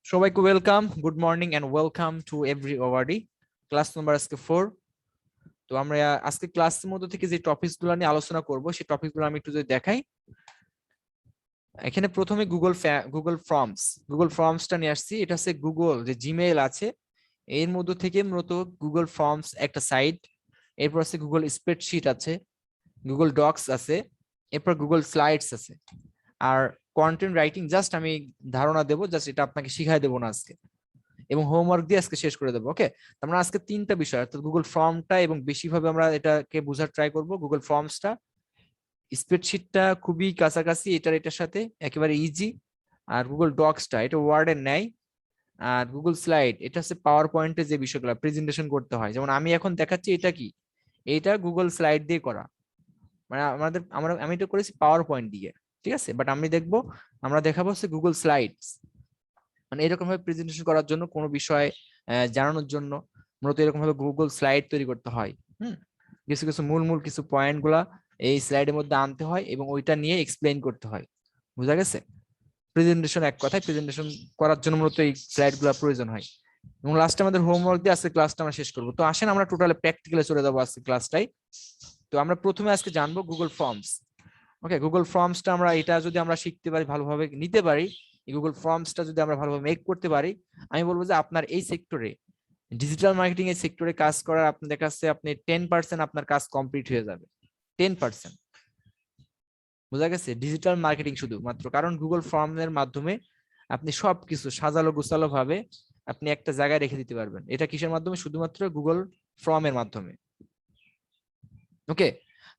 সবাইকে welcome, good morning and welcome to everybody. Class number আজকে 4। তো আমরা আজকে ক্লাসের মধ্যে থেকে যে টপিকসগুলো নিয়ে আলোচনা করব সেই টপিকগুলো আমি একটু যদি দেখাই। এখানে প্রথমে গুগল ফর্মসটা নিয়ে আসছি। এটা হচ্ছে গুগল যে জিমেইল আছে এর মধ্যে থেকে মূলত গুগল ফর্মস একটা সাইট। এরপর আছে গুগল স্প্রেডশিট আছে, গুগল ডক্স আছে, এরপর গুগল স্লাইডস আছে। আর কন্টেন্ট রাইটিং জাস্ট আমি ধারণা দেবো, জাস্ট এটা আপনাকে শিখাই দেবো না আজকে, এবং হোমওয়ার্ক দিয়ে আজকে শেষ করে দেবো। ওকে, আমরা আজকে তিনটা বিষয় অর্থাৎ গুগল ফর্মটা এবং বেশিভাবে আমরা এটাকে বোঝার ট্রাই করব। গুগল ফর্মসটা, স্প্রেডশিটটা খুবই কাছাকাছি এটার সাথে একেবারে ইজি, আর গুগল ডক্সটা এটা ওয়ার্ডের নেয়, আর গুগল স্লাইড এটা হচ্ছে পাওয়ার পয়েন্টে যে বিষয়গুলো প্রেজেন্টেশন করতে হয়। যেমন আমি এখন দেখাচ্ছি এটা কি, এটা গুগল স্লাইড দিয়ে করা, মানে আমি এটা করেছি পাওয়ার পয়েন্ট দিয়ে, ঠিক আছে। বাট আমরা দেখাবো হচ্ছে গুগল স্লাইডস, মানে এরকম ভাবে প্রেজেন্টেশন করার জন্য কোনো বিষয় জানানোর জন্য মূলত এরকম ভাবে গুগল স্লাইড তৈরি করতে হয়। কিছু কিছু মূল কিছু পয়েন্ট গুলা এই স্লাইডের মধ্যে আনতে হয় এবং ওইটা নিয়ে এক্সপ্লেইন করতে হয়। বুঝা গেছে? প্রেজেন্টেশন এক কথায়, প্রেজেন্টেশন করার জন্য মূলত এই স্লাইড গুলা প্রয়োজন হয়। এবং লাস্টে আমাদের হোমওয়ার্ক দিয়ে আজকে ক্লাসটা আমরা শেষ করবো। তো আসেন আমরা টোটালি প্র্যাকটিক্যালে চলে যাবো আজকে ক্লাসটাই। তো আমরা প্রথমে আজকে জানবো গুগল ফর্মস। ওকে, গুগল ফর্মসটা আমরা এটা যদি আমরা শিখতে পারি, ভালোভাবে নিতে পারি, গুগল ফর্মসটা যদি আমরা ভালোভাবে মেক করতে পারি, আমি বলবো যে আপনার এই সেক্টরে, ডিজিটাল মার্কেটিং এর সেক্টরে কাজ করার আপনাদের কাছে আপনি 10% আপনার কাজ কমপ্লিট হয়ে যাবে। 10%, বোঝা গেছে? ডিজিটাল মার্কেটিং শুধু মাত্র, কারণ গুগল ফর্মের মাধ্যমে আপনি সবকিছু সাজালো গোছালো ভাবে আপনি একটা জায়গায় রেখে দিতে পারবেন। এটা কিসের মাধ্যমে? শুধুমাত্র গুগল ফর্মের মাধ্যমে। ওকে,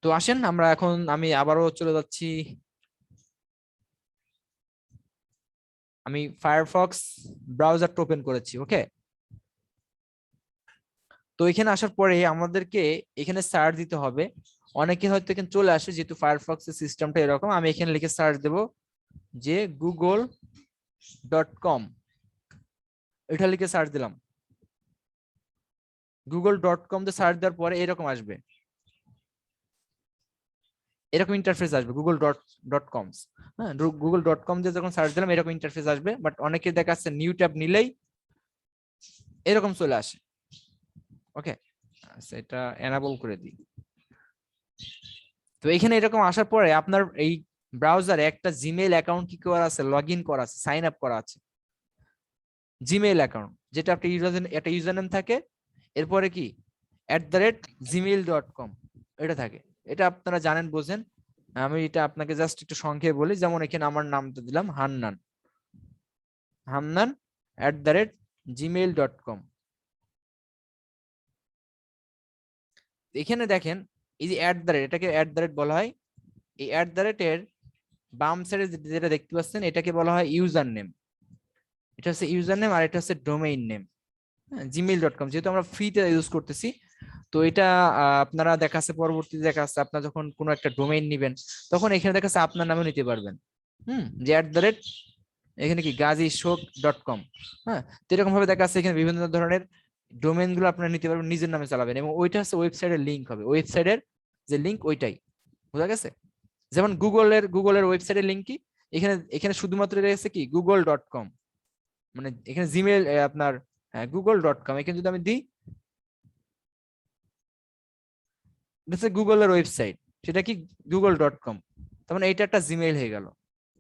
তো আসেন আমরা এখন, আমি আবারও চলে যাচ্ছি, আমি ফায়ারফক্স ব্রাউজারটা ওপেন করেছি। ওকে, তো এখানে আসার পরে আমাদেরকে এখানে সার্চ দিতে হবে। অনেকে হয়তো এখানে চলে আসে, যেহেতু ফায়ারফক্সের সিস্টেমটা এরকম। আমি এখানে লিখে সার্চ দেব যে google.com, এটা লিখে সার্চ দিলাম। google.com দিয়ে সার্চ দেওয়ার পরে এরকম আসবে, এরকম ইন্টারফেস আসবে google.com। হ্যাঁ, google.com দিয়ে যখন সার্চ দিলাম এরকম ইন্টারফেস আসবে। বাট অনেকে দেখাচ্ছে নিউ ট্যাব নিলেই এরকম চলে আসে। ওকে, এটা এনাবল করে দিই। তো এখানে এরকম আসার পরে আপনার এই ব্রাউজারে একটা জিমেইল অ্যাকাউন্ট কি করা আছে, লগ ইন করা আছে, সাইন আপ করা আছে। জিমেইল অ্যাকাউন্ট যেটা একটা ইউজার নেম থাকে, এরপরে কি @gmail.com এটা থাকে। এটা আপনারা জানেন, বোঝেন। আমি এটা আপনাকে জাস্ট একটু সংক্ষেপে বলি। যেমন এখানে আমার নামটা দিলাম হান্নান, @gmail.com। এখানে দেখেন এই যে এটাকে বলা হয়। এই এর বাম সাইডে যেটা দেখতে পাচ্ছেন এটাকে বলা হয় ইউজার নেম। এটা হচ্ছে ইউজার নেম, আর এটা হচ্ছে ডোমেইন নেম। gmail.com যেহেতু আমরা ফ্রিতে ইউজ করতেছি, তো এটা আপনারা দেখাচ্ছে পরবর্তীতে দেখাচ্ছে আপনার যখন কোনো একটা ডোমেইন নিবেন তখন এখানে দেখাচ্ছে আপনার নামে নিতে পারবেন। যে এখানে কি gazishok.com। হ্যাঁ, তো এরকম ভাবে দেখাচ্ছে এখানে বিভিন্ন ধরনের ডোমেইন গুলো আপনারা নিতে পারবেন, নিজের নামে চালাবেন, এবং ওইটা হচ্ছে ওয়েবসাইটের লিঙ্ক হবে, ওয়েবসাইটের যে লিঙ্ক ওইটাই। বোঝা গেছে? যেমন গুগলের ওয়েবসাইটের লিঙ্ক কি, এখানে এখানে শুধুমাত্র রয়েছে কি google.com, মানে এখানে জিমেল আপনার google.com। এখানে যদি আমি দিই গুগলের ওয়েবসাইট, সেটা কি google.com, তার মানে এটা একটা জিমেইল হয়ে গেল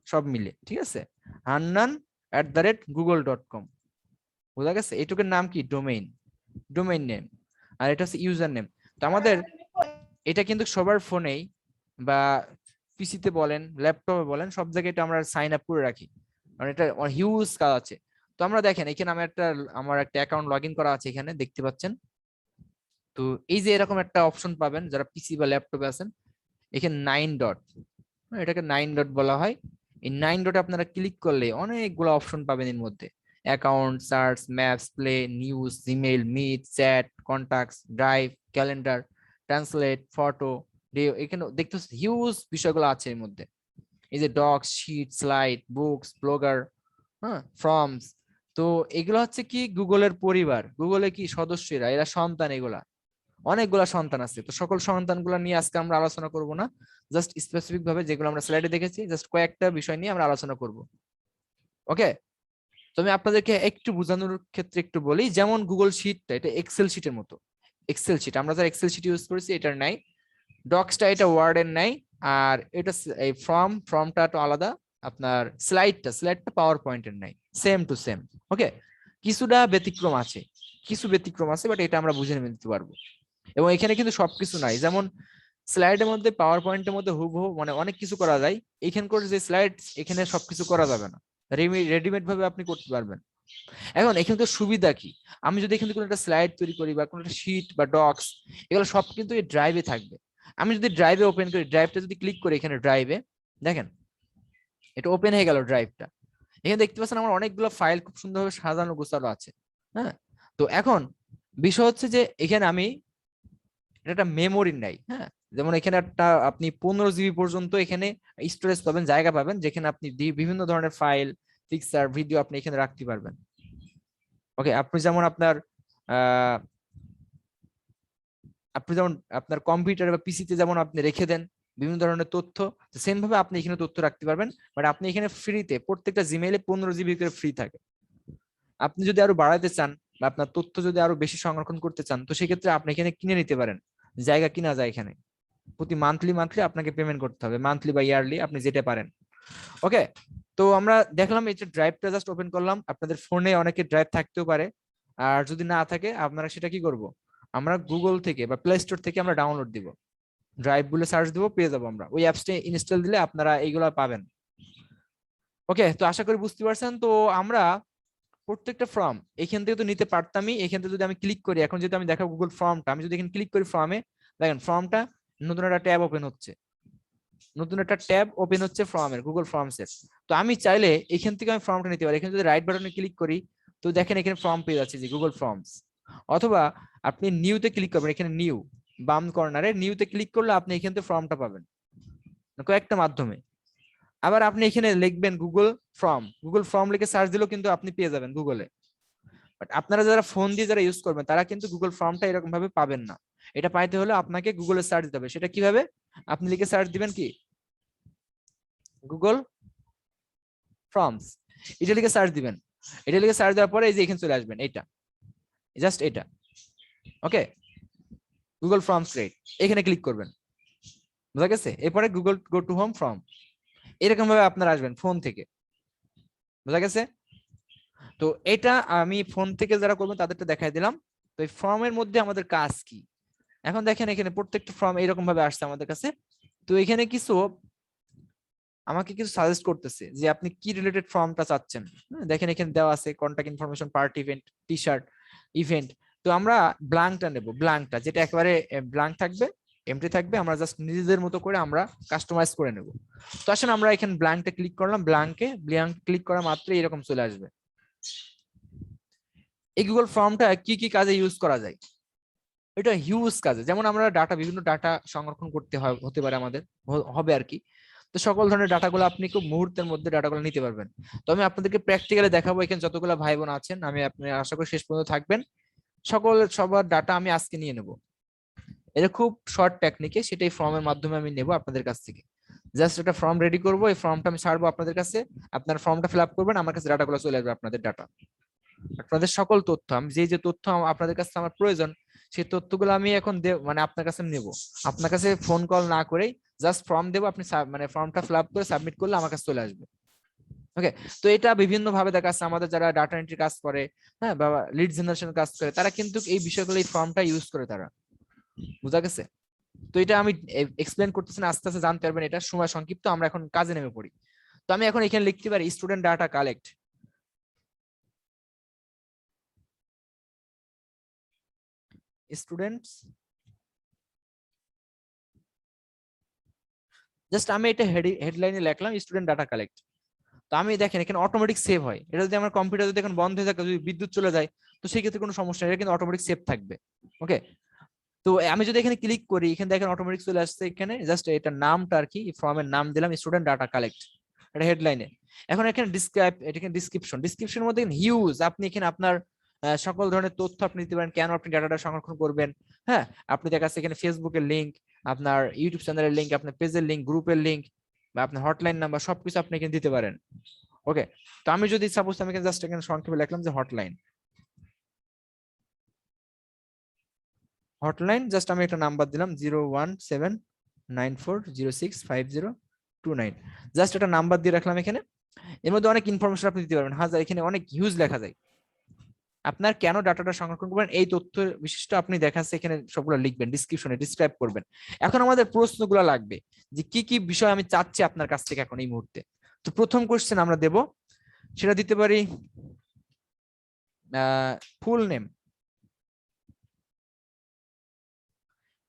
সব মিলে। ঠিক আছে, hannan@google.com। বোঝা গেছে? এটুকুর নাম কি ডোমেইন নেম, আর এটা হচ্ছে ইউজার নেম। তো আমাদের এটা কিন্তু সবার ফোনেই বা পিসিতে বলেন, ল্যাপটপে বলেন, সব জায়গায় এটা আমরা সাইন আপ করে রাখি, কারণ এটা হিউজ কাজ আছে। তো আমরা দেখেন এখানে আমার একটা অ্যাকাউন্ট লগ ইন করা আছে, এখানে দেখতে পাচ্ছেন। তো এই যে এরকম একটা অপশন পাবেন যারা পিসি বা ল্যাপটপে আছেন, এখানে 9 ডট, এটাকে 9 ডট বলা হয়। এই 9 ডটে আপনারা ক্লিক করলে অনেকগুলো অপশন পাবেন এর মধ্যে। Account, search, maps, play, news, Gmail, meet, chat, contacts, drive, calendar, translate, photo, এখানে দেখতে হিউজ বিষয়গুলো আছে এর মধ্যে। এই যে docs, sheet, slide, books, blogger, হ্যাঁ, ফর্মস। তো এগুলো হচ্ছে কি গুগলের পরিবার, গুগলে কি সদস্যরা, এরা সন্তান, এগুলা অনেকগুলা সন্তান আছে। তো সকল সন্তানগুলো নিয়ে আজকে আমরা আলোচনা করব না, জাস্ট স্পেসিফিক ভাবে যেগুলো আমরা স্লাইডে দেখেছি, জাস্ট কয়েকটা বিষয় নিয়ে আমরা আলোচনা করব। ওকে, তো আমি আপনাদেরকে একটু বোঝানোর ক্ষেত্রে একটু বলি, যেমন গুগল শিটটা এটা এক্সেল শিটের মতো। এক্সেল শিট আমরা যারা এক্সেল শিট ইউজ করেছি এটার নাই, ডক্সটা এটা ওয়ার্ডের নাই, আর এটা এই ফর্মটা তো আলাদা, আপনার স্লাইডটা পাওয়ার পয়েন্টের নাই, সেম টু সেম। ওকে, কিছুটা ব্যতিক্রম আছে, বাট এটা আমরা বুঝে নিতে পারবো। এবং এখানে কিন্তু সবকিছু নাই, যেমন স্লাইডের মধ্যে পাওয়ার পয়েন্টের মধ্যে হুবহু মানে অনেক কিছু করা যায়, এখানকার যে স্লাইড এখানে সবকিছু করা যাবে না, রেডিমেড ভাবে আপনি করতে পারবেন। এখন এখানকার সুবিধা কি, আমি যদি এখানে কোনো একটা স্লাইড তৈরি করি বা কোনো একটা শিট বা ডক্স, এগুলো সব কিন্তু এই ড্রাইভে থাকবে। আমি যদি ড্রাইভে ওপেন করি, ড্রাইভটা যদি ক্লিক করি এখানে ড্রাইভে, দেখেন এটা ওপেন হয়ে গেল ড্রাইভটা। এখানে দেখতে পাচ্ছেন আমার অনেকগুলো ফাইল খুব সুন্দরভাবে সাজানো গোছানো আছে। হ্যাঁ, তো এখন বিষয় হচ্ছে যে এখানে আমি একটা মেমোরি নাই। হ্যাঁ, যেমন এখানে একটা আপনি 15 GB পর্যন্ত এখানে স্টোরেজ পাবেন, জায়গা পাবেন, যেখানে আপনি বিভিন্ন ধরনের ফাইল, পিকচার, ভিডিও আপনি এখানে রাখতে পারবেন। ওকে, আপনি যেমন আপনার কম্পিউটার বা পিসিতে যেমন আপনি রেখে দেন বিভিন্ন ধরনের তথ্য, সেম ভাবে আপনি এখানে তথ্য রাখতে পারবেন। বাট আপনি এখানে ফ্রিতে, প্রত্যেকটা জিমেইলে 15 GB করে ফ্রি থাকে। আপনি যদি আরো বাড়াতে চান বা আপনার তথ্য যদি আরো বেশি সংরক্ষণ করতে চান, তো সেক্ষেত্রে আপনি এখানে কিনে নিতে পারেন, জায়গা কিনা যায় এখানে। প্রতি মান্থলি আপনাকে পেমেন্ট করতে হবে, মান্থলি বা ইয়ারলি আপনি যেটা পারেন। ওকে, তো আমরা দেখলাম এই যে ড্রাইভটা জাস্ট ওপেন করলাম, আপনাদের ফোনে অনেকে ড্রাইভ থাকতেও পারে, আর যদি না থাকে আপনারা সেটা কি করব, আমরা গুগল থেকে বা প্লে স্টোর থেকে আমরা ডাউনলোড দিব, ড্রাইভ বলে সার্চ দিব, পেয়ে যাবো আমরা। ওই অ্যাপসটা ইনস্টল দিলে আপনারা এইগুলা পাবেন। ওকে, তো আশা করি বুঝতে পারছেন। তো আমরা প্রত্যেকটা ফর্ম এখান থেকে তো নিতে পারতামই, এখান থেকে যদি আমি ক্লিক করি, এখন যদি আমি দেখাবো গুগল ফর্মটা, আমি যদি এখানে ক্লিক করি ফর্মে, দেখেন ফর্মটা নতুন একটা ট্যাব ওপেন হচ্ছে, ফর্মের, গুগল ফর্মস এর। তো আমি চাইলে এখান থেকে আমি ফর্মটা নিতে পারি, এখানে যদি রাইট বাটনে ক্লিক করি, তো দেখেন এখানে ফর্ম পেয়ে যাচ্ছে যে গুগল ফর্মস। অথবা আপনি নিউতে ক্লিক করবেন, এখানে নিউ বাম কর্নারে নিউতে ক্লিক করলে আপনি এখান থেকে ফর্মটা পাবেন কয়েকটা মাধ্যমে। আবার আপনি এখানে লিখবেন গুগল ফর্ম লিখে সার্চ দিলেও কিন্তু আপনি পেয়ে যাবেন গুগলে। বাট আপনারা যারা ফোন দিয়ে যারা ইউজ করবেন তারা কিন্তু গুগল ফর্মটা এরকম ভাবে পাবেন না। এটা পাইতে হলে আপনাকে গুগলে সার্চ দিতে হবে। সেটা কিভাবে, আপনি লিখে সার্চ দিবেন কি গুগল ফর্মস, এটা লিখে সার্চ দিবেন। এটা লিখে সার্চ দেওয়ার পরে এই যে এখানে চলে আসবেন, এটা জাস্ট এটা। ওকে, গুগল ফর্মস ক্রিয়েট, এখানে ক্লিক করবেন, বুঝা গেছে? এরপরে Google go to home form, এরকম ভাবে আপনারা আসবেন ফোন থেকে, বুঝা গেছে? তো এটা আমি ফোন থেকে যারা করবেন তাদেরটা দেখাই দিলাম। তো এই ফর্মের মধ্যে আমাদের কাজ কি, এখন দেখেন এখানে প্রত্যেকটা ফর্ম এরকম ভাবে আসছে আমাদের কাছে। তো এখানে আমাকে কিছু সাজেস্ট করতেছে যে আপনি কি রিলেটেড ফর্মটা চাচ্ছেন। দেখেন এখানে দেওয়া আছে contact information, party event, T shirt, event. তো আমরা ব্ল্যাঙ্কটা নেব, ব্ল্যাঙ্কটা যেটা একেবারে ব্ল্যাঙ্ক থাকবে, এমটি থাকবে, আমরা জাস্ট নিজেদের মতো করে আমরা কাস্টমাইজ করে নেব। তো আসলে আমরা এখানে ব্ল্যাঙ্কটা ক্লিক করলাম, ব্ল্যাঙ্ক ক্লিক করা মাত্র এরকম চলে আসবে। এই গুগল ফর্মটা কি কি কাজে ইউজ করা যায়, এটা হিউজ কাজে। যেমন আমরা বিভিন্ন ডাটা সংরক্ষণ করতে হতে পারে আমাদের, হবে আর কি। তো সকল ধরনের ডাটাগুলো আপনি খুব মুহূর্তের মধ্যে ডাটাগুলো নিতে পারবেন। তো আমি আপনাদেরকে প্র্যাকটিক্যালি দেখাবো, এখানে যতগুলো ভাই বোন আছেন, আমি আপনি আশা করি শেষ পর্যন্ত থাকবেন। সবার ডাটা আমি আজকে নিয়ে নেব, এটা খুব শর্ট টেকনিকে, সেটাই ফর্মের মাধ্যমে আমি নেব আপনাদের কাছ থেকে। জাস্ট একটা ফর্ম রেডি করবো, এই ফর্মটা আমি ছাড়বো আপনাদের কাছে, আপনার ফর্মটা ফিল আপ করবেন, আমার কাছে ডাটাগুলো চলে আসবে, আপনাদের ডাটা, আপনাদের সকল তথ্য, আমি যে তথ্য আপনাদের কাছে আমার প্রয়োজন, সেই তথ্যগুলো আমি এখন মানে আপনার কাছে নেব। আপনার কাছে ফোন কল না করেই জাস্ট ফর্ম দেবো, আপনি মানে ফর্মটা ফিল আপ করে সাবমিট করলে আমার কাছে চলে আসবে। ওকে, তো এটা বিভিন্ন ভাবে দেখা যাচ্ছে আমাদের যারা ডাটা এন্ট্রি কাজ করে, হ্যাঁ, বা লিড জেনারেশন কাজ করে, তারা কিন্তু এই বিষয়গুলো, এই ফর্মটা ইউজ করে তারা, বুঝা গেছে? তো এটা আমি এক্সপ্লেন করতেছি না, আস্তে আস্তে জানতে পারবেন, এটা সময় সংক্ষিপ্ত, আমরা এখন কাজে নেমে পড়ি। তো আমি এখন এখানে লিখতে পারি student data collect, students, just আমি এটা হেডলাইনে লিখলাম স্টুডেন্ট ডাটা কালেক্ট। তো আমি দেখেন এখানে অটোমেটিক সেভ হয়, এটা যদি আমার কম্পিউটার যদি এখন বন্ধ হয়ে থাকে, যদি বিদ্যুৎ চলে যায়, তো সেই ক্ষেত্রে কোনো সমস্যা নেই, এটা কিন্তু অটোমেটিক সেভ থাকবে। ওকে, তো আমি যদি এখানে ক্লিক করি, এখানে দেখেন অটোমেটিক চলে আসছে, এখানে জাস্ট এটা নামটা আর কি, ফর্মের নাম দিলাম স্টুডেন্ট ডাটা কালেক্ট, এটা হেডলাইনে। এখন এখানে ডিসক্রিপশনের মধ্যে হিউজ, আপনি এখানে আপনার সকল ধরনের তথ্য আপনি দিতে পারেন, কেন আপনি ডাটাটা সংরক্ষণ করবেন। হ্যাঁ, আপনি দেখা যাচ্ছে এখানে ফেসবুকের লিঙ্ক, আপনার ইউটিউব চ্যানেলের লিঙ্ক, আপনার পেজের লিঙ্ক, গ্রুপের লিঙ্ক, বা আপনার হটলাইন নাম্বার, সবকিছু আপনি এখানে দিতে পারেন। ওকে, তো আমি যদি সাপোজ আমি জাস্ট এখানে সংক্ষেপে লিখলাম যে হটলাইন জাস্ট আমি একটা নাম্বার দিলাম 01794065029, জাস্ট একটা নাম্বার দিয়ে রাখলাম এখানে। এর মধ্যে অনেক ইনফরমেশন আপনি দিতে পারবেন, হাজার এখানে অনেক হিউজ লেখা যায়। আপনার কেন ডাটাটা সংরক্ষণ করবেন এই তথ্য বিশিষ্ট আপনি দেখাচ্ছে এখানে সবগুলো লিখবেন, ডিসক্রিপশনে ডিসক্রাইব করবেন। এখন আমাদের প্রশ্নগুলো লাগবে যে কি কি বিষয় আমি চাচ্ছি আপনার কাছ থেকে এখন এই মুহূর্তে। তো প্রথম কোশ্চেন আমরা দেব, সেটা দিতে পারি ফুল নেম।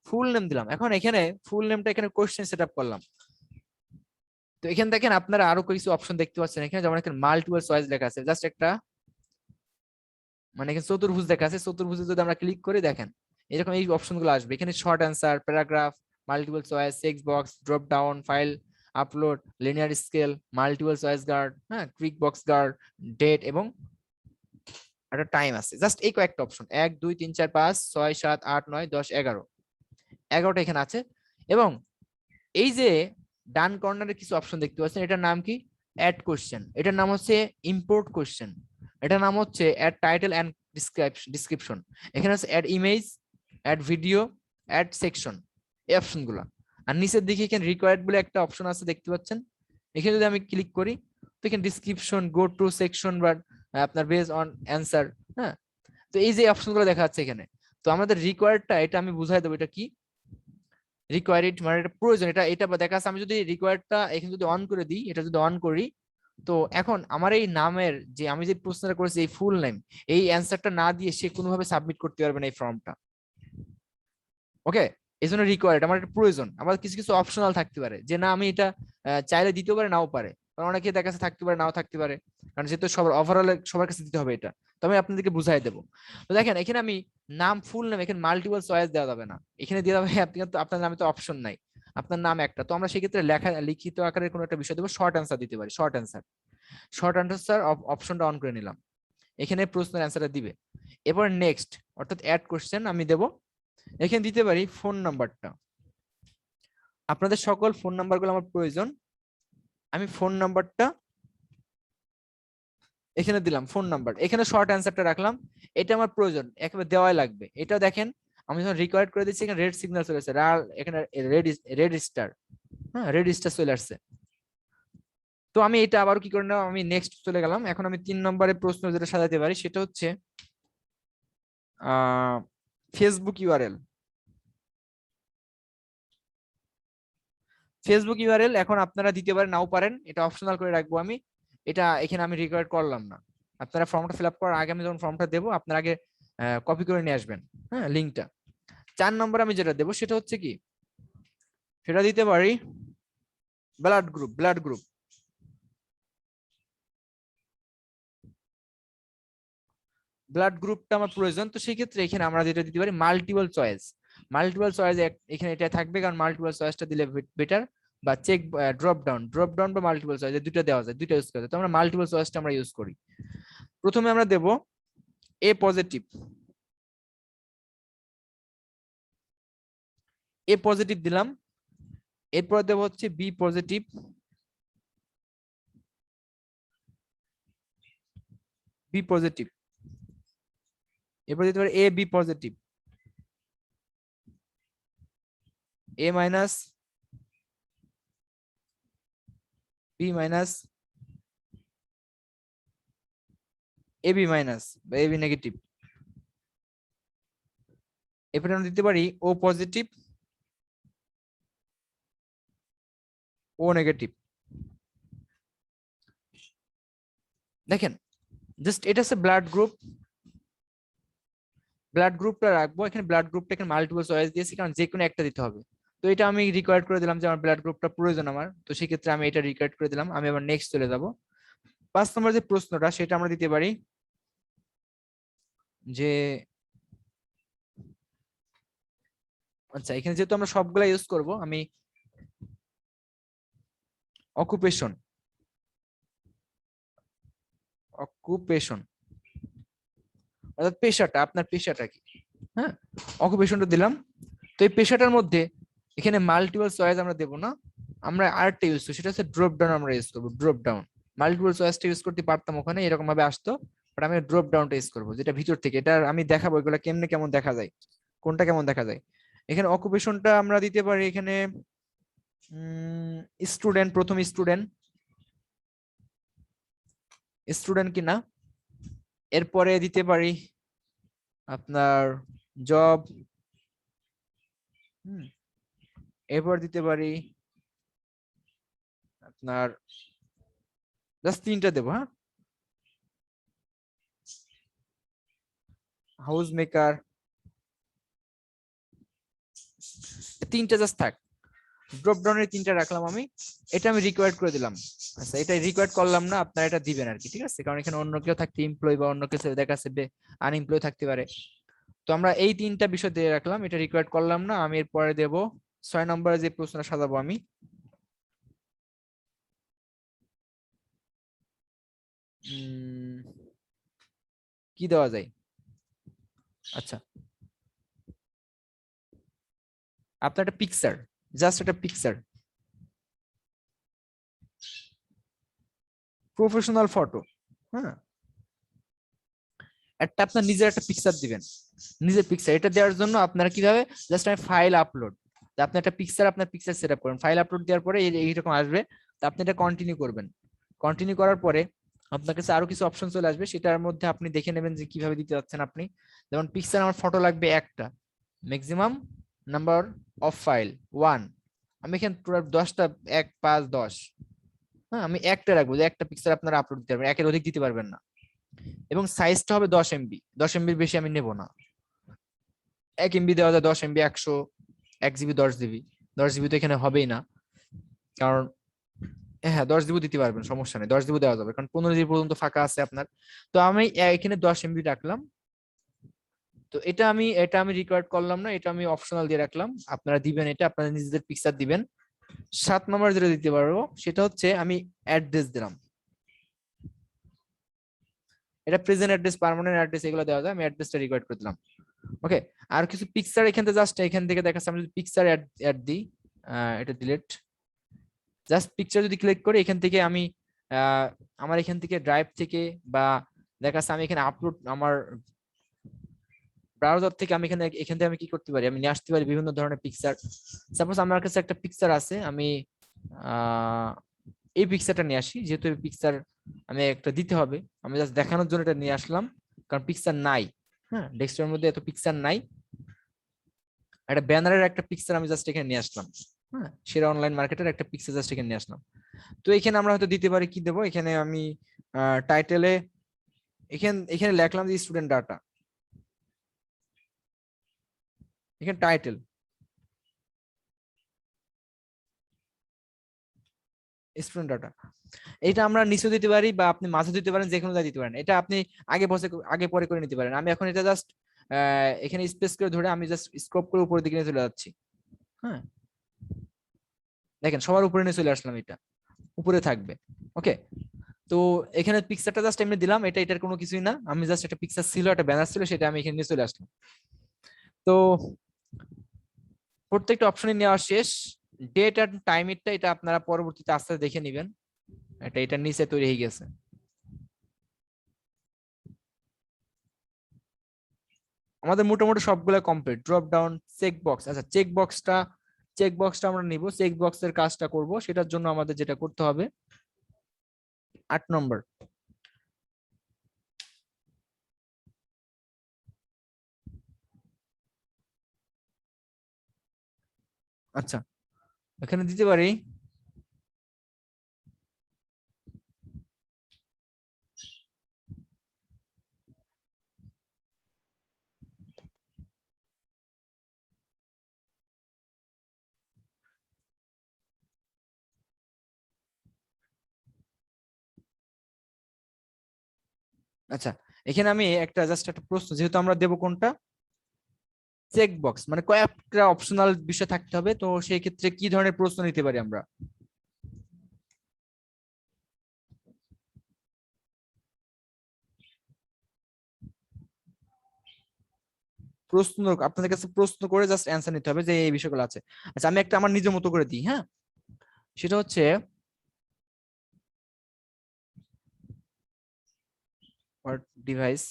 ফুল নেম দিলাম। এখন এখানে ফুল নেমটা এখানে কোশ্চেন সেটআপ করলাম। তো এখানে দেখেন আপনারা আরো কিছু অপশন দেখতে পাচ্ছেন এখানে, যেমন এখানে মাল্টিপল চয়েস লেখা আছে, জাস্ট একটা মানে এখানে চতুর্ভুজ দেখা আছে, চতুর্ভুজে যদি আমরা ক্লিক করি দেখেন এরকম এই অপশনগুলো আসবে। এখানে short answer, paragraph, multiple choice, text box, drop down, file upload, linear scale, multiple choice grid, হ্যাঁ, কুইক বক্স গার্ড, ডেট এবং একটা টাইম আছে। জাস্ট এই কয়েকটা অপশন 1 2 3 4 5 6 7 8 9 10 11 11টা এখানে আছে। এবং এই যে ডান কর্নারে কিছু অপশন দেখতে পাচ্ছেন, এটার নাম কি? Add question. এটার নাম হচ্ছে ইম্পোর্ট কোশ্চেন। এটার নাম হচ্ছে অ্যাড টাইটেল এন্ড ডিসক্রিপশন। এখানে আছে add image, add video, add section, এই অপশনগুলো। আর নিচের দিকে এখানে রিকোয়ার্ড বলে একটা অপশন আছে দেখতে পাচ্ছেন। এখানে যদি আমি ক্লিক করি তো এখানে ডিসক্রিপশন, গো টু সেকশন বা আপনার বেস অন অ্যান্সার, হ্যাঁ। তো এই যে অপশনগুলো দেখা যাচ্ছে এখানে, তো আমাদের রিকোয়ার্ডটা এটা আমি বুঝাই দেবো এটা কি। রিকোয়ার্ড মানে এটা প্রয়োজন, এটা এটা দেখা যাচ্ছে আমি যদি রিকোয়ার্ডটা এখানে যদি অন করে দিই, এটা যদি অন করি, তো এখন আমার এই নামের যে আমি যে প্রশ্নটা করেছি এই ফুল নেম, এই অ্যান্সারটা না দিয়ে সে কোনোভাবে সাবমিট করতে পারবে না এই ফর্মটা। ওকে, এই জন্য রিকোয়ার্ড আমার একটা প্রয়োজন। আমার কিছু কিছু অপশনাল থাকতে পারে যে না আমি এটা চাইলে দিতেও পারে নাও পারে, কারণ অনেকে দেখা যাচ্ছে থাকতে পারে নাও থাকতে পারে, কারণ যেহেতু সবার ওভারঅল সবার কাছে দিতে হবে এটা। তো আমি আপনাদেরকে বুঝাই দেবো। তো দেখেন এখানে আমি নাম ফুল নাম, এখানে মাল্টিপল চয়েস দেওয়া যাবে না, এখানে দেওয়া যাবে আপনি কিন্তু আপনার নামে তো অপশন নাই, আপনার নাম একটা। তো আমরা সেক্ষেত্রে লেখা লিখিত আকারে কোনো একটা বিষয় দেবো, শর্ট অ্যান্সার দিতে পারি, শর্ট অ্যান্সার। শর্ট অ্যান্সার অপশনটা অন করে নিলাম, এখানে প্রশ্নের অ্যান্সারটা দিবে। এবার নেক্সট অর্থাৎ অ্যাড কোশ্চেন আমি দেব, এখানে দিতে পারি ফোন নাম্বারটা। আপনাদের সকল ফোন নাম্বারগুলো আমার প্রয়োজন, আমি ফোন নাম্বারটা এখানে দিলাম, ফোন নাম্বার এখানে শর্ট অ্যান্সারটা রাখলাম, এটা আমার প্রয়োজন একেবারে দেওয়াই লাগবে। এটা দেখেন আমি যখন রিকোয়ার্ড করে দিচ্ছি এখানে রেড সিগন্যাল চলে আসছে, এখানে রেড স্টার, হ্যাঁ রেড স্টার চলে আসছে। তো আমি এটা আবার কি করে নেব, আমি নেক্সট চলে গেলাম। এখন আমি 3 নম্বরের প্রশ্ন যেটা সাজাতে পারি সেটা হচ্ছে ফেসবুক ইউআরএল। ফেসবুক ইউআরএল এখন আপনারা দিতে পারেন নাও পারেন, এটা অপশনাল করে রাখবো আমি, এটা এখানে আমি রিকোয়ার্ড করলাম না। আপনারা ফর্মটা ফিল আপ করার আগে আমি যখন ফর্মটা দেবো আপনারা আগে কপি করে নিয়ে আসবেন, হ্যাঁ লিঙ্কটা। 4 নম্বর আমি যেটা দেবো সেটা হচ্ছে কি, সেটা দিতে পারি blood group. Blood group blood গ্রুপটা আমার প্রয়োজন। তো সেই ক্ষেত্রে এখানে আমরা যেটা দিতে পারি মাল্টিপল চয়েস। মাল্টিপল চয়েস এখানে এটা থাকবে, কারণ মাল্টিপল চয়েসটা দিলে বেটার। বা চেক ড্রপ ডাউন বা মাল্টিপল চয়েস, দুটো দেওয়া যায়, দুটো ইউজ করা যায়। তো আমরা মাল্টিপল চয়েসটা আমরা ইউজ করি। প্রথমে আমরা দেব এ পজিটিভ। এ পজিটিভ দিলাম, এরপর দেব হচ্ছে বি পজিটিভ, বি পজিটিভ। এরপর দিতে পারি A B positive, A minus, B minus, AB minus বা এবি নেগেটিভ। এরপরে আমরা দিতে পারি ও পজিটিভ, ও নেগেটিভ। দেখেন জাস্ট এটা হচ্ছে ব্লাড গ্রুপ, ব্লাড গ্রুপটা রাখবো এখানে। ব্লাড গ্রুপটা এখানে মাল্টিপল চয়েস দিয়েছি কারণ যে কোনো একটা দিতে হবে। তো এটা আমি রিকোয়ার্ড করে দিলাম যে আমার ব্লাড গ্রুপটা প্রয়োজন আমার, তো সেক্ষেত্রে আমি এটা রিকোয়ার্ড করে দিলাম। আমি আবার নেক্সট চলে যাব। 5 নম্বর যে প্রশ্নটা সেটা আমরা দিতে পারি যে আচ্ছা, এখানে যেহেতু আমরা সবগুলা ইউজ করব, আমি অকুপেশন, অকুপেশন অর্থাৎ পেশাটা, আপনার পেশাটা কি, হ্যাঁ অকুপেশনটা দিলাম। তো এই পেশাটার মধ্যে এখানে মাল্টিপল চয়েস আমরা দেব না, আমরা আরেকটা ইউজ করব, সেটা হচ্ছে ড্রপ ডাউন আমরা ইউজ করব, ড্রপ ডাউন। মাল্টিপল চয়েসটা ইউজ করতে পারতাম ওখানে, এরকম ভাবে আসতো, বাট আমি ড্রপ ডাউনটা ইউজ করবো যেটা ভিতর থেকে। এটা আমি দেখাবো এগুলো কেমনে কেমন দেখা যায়, কোনটা কেমন দেখা যায়। এখানে অকুপেশনটা আমরা দিতে পারি এখানে স্টুডেন্ট, প্রথম স্টুডেন্ট, স্টুডেন্ট কিনা। এরপরে দিতে পারি আপনার জব, এরপর দিতে পারি আপনার জাস্ট তিনটা দেবো, হ্যাঁ, হাউস মেকার, তিনটা জাস্ট থাক। ড্রপ ডাউনের তিনটা রাখলাম আমি, এটা আমি রিকোয়ার্ড করে দিলাম। আচ্ছা, এটা রিকোয়ার্ড করলাম না, আপনারা এটা দিবেন আর কি, ঠিক আছে, কারণ এখানে অন্য কেউ থাকতে এমপ্লয় বা অন্য কিছু দেখা যাচ্ছে আনএমপ্লয় থাকতে পারে। তো আমরা এই তিনটা বিষয় দিয়ে রাখলাম, এটা রিকোয়ার্ড করলাম না। আমি এরপরে দেব 6 নম্বরে যে প্রশ্নটা সাজাবো আমি, কি দেওয়া যায়। আচ্ছা, আপনার একটা পিকচার, জাস্ট একটা পিকচার, প্রফেশনাল ফটো, হ্যাঁ, একটা আপনার নিজের একটা পিকচার দিবেন, নিজের পিকচার। এটা দেওয়ার জন্য আপনারা কিভাবে, জাস্ট আমি ফাইল আপলোড, আপনি একটা পিকচার, আপনার পিকচার সেট আপ করেন, ফাইল আপলোড দেওয়ার পরে এইরকম আসবে। তো আপনি এটা কন্টিনিউ করবেন, কন্টিনিউ করার পরে আপনার কাছে আরো কিছু অপশন চলে আসবে, সেটার মধ্যে আপনি দেখে নেবেন যে কিভাবে দিতে যাচ্ছেন আপনি। যেমন পিকচার আমার ফটো লাগবে একটা, ম্যাক্সিমাম নাম্বার অফ ফাইল 1, আমি এখানে টোটাল 10টা, 1 5 10, হ্যাঁ, আমি একটা রাখবো যে একটা পিকচার আপনারা আপলোড দিতে পারবেন, একের অধিক দিতে পারবেন না। এবং সাইজটা হবে 10 MB, 10 MBর বেশি আমি নেব না। 1 MB দেওয়া যায়, 10 MB, 100, 1 GB, 10 GB, 10 GB তো এখানে হবেই না, কারণ হ্যাঁ 10 GB দিতে পারবেন, সমস্যা নেই, 10 GB দেওয়া যাবে, কারণ 15 GB পর্যন্ত ফাঁকা আছে আপনার। তো আমি এখানে 10 MB রাখলাম। তো এটা আমি রিকোয়ার্ড করলাম না, এটা আমি অপশনাল দিয়ে রাখলাম, আপনারা দিবেন, এটা আপনারা নিজেদের পিকচার দিবেন। 7 নম্বর যেটা দিতে পারবো সেটা হচ্ছে আমি অ্যাড্রেস দিলাম, এটা প্রেজেন্ট অ্যাড্রেস, পার্মানেন্ট অ্যাড্রেস এগুলো দেওয়া যায়, আমি অ্যাড্রেসটা রিকোয়ার্ড করে দিলাম। ওকে, আর কিছু পিকচার এখান থেকে, জাস্ট এখান থেকে দেখাচ্ছে, আমি যদি পিকচার অ্যাড দিই, এটা ডিলিট, জাস্ট পিকচার যদি ক্লিক করি এখান থেকে আমি আমার এখান থেকে ড্রাইভ থেকে বা দেখাচ্ছে, আমি এখানে আপলোড আমার ব্রাউজার থেকে, আমি এখান থেকে আমি কি করতে পারি, আমি নিয়ে আসতে পারি বিভিন্ন ধরনের পিকচার। সাপোজ আমার কাছে একটা পিকচার আছে, আমি এই পিকচারটা নিয়ে আসি, যেহেতু এই পিকচার আমি একটা দিতে হবে, আমি জাস্ট দেখানোর জন্য এটা নিয়ে আসলাম, কারণ পিকচার নাই, হ্যাঁ, ডেস্কটপের মধ্যে এত পিকচার নাই। একটা ব্যানারের একটা পিকচার আমি জাস্ট এখানে নিয়ে আসলাম, হ্যাঁ, সেরা অনলাইন মার্কেটের একটা পিকচার জাস্ট এখানে নিয়ে আসলাম। তো এখানে আমরা হয়তো দিতে পারি, কি দেবো এখানে আমি টাইটেলে, এখানে লিখলাম যে স্টুডেন্ট ডাটা, এখানে টাইটেল, স্টুডেন্ট ডাটা, এটা আমরা নিচে দিতে পারি বা আপনি মাঝে দিতে পারেন, যে কোনো জায়গায় দিতে পারেন, এটা আপনি আগে পরে করে নিতে পারেন। আমি এখন এটা জাস্ট এখানে স্পেস করে ধরে আমি জাস্ট স্ক্রপ করে উপরের দিকে নিয়ে চলে যাচ্ছি, হ্যাঁ, দেখেন সবার উপরে নিয়ে চলে আসলাম, এটা উপরে থাকবে। ওকে, তো এখানে পিকচারটা জাস্ট এমনি দিলাম, এটার কোনো কিছুই না, আমি জাস্ট একটা পিকচার ছিল, একটা ব্যানার ছিল, সেটা আমি এখানে নিয়ে চলে আসলাম। তো প্রত্যেকটা অপশনে নেওয়া শেষ। ডেট আর টাইম এটা আপনারা পরবর্তীতে আস্তে আস্তে দেখে নেবেন, এটার নিচে তৈরি হয়ে গেছে। আমাদের মোটামুটি সবগুলো complete. Drop down, check box, আচ্ছা চেক বক্সটা আমরা নিব, চেক বক্সের কাজটা করব, সেটার জন্য আমাদের যেটা করতে হবে 8 নম্বর, আচ্ছা এখানে দিতে পারি আচ্ছা, এখানে আমি জাস্ট একটা প্রশ্ন, যেহেতু আমরা দেব কোনটা, চেক বক্স, মানে কয়েকটা অপশনাল বিষয় থাকতে হবে, তো সেই ক্ষেত্রে কি ধরনের প্রশ্ন নিতে পারি আমরা? প্রশ্ন, আপনাদের কাছে প্রশ্ন করে জাস্ট অ্যান্সার নিতে হবে যে এই বিষয়গুলো আছে। আচ্ছা, আমি একটা আমার নিজের মতো করে দিই, হ্যাঁ, সেটা হচ্ছে what device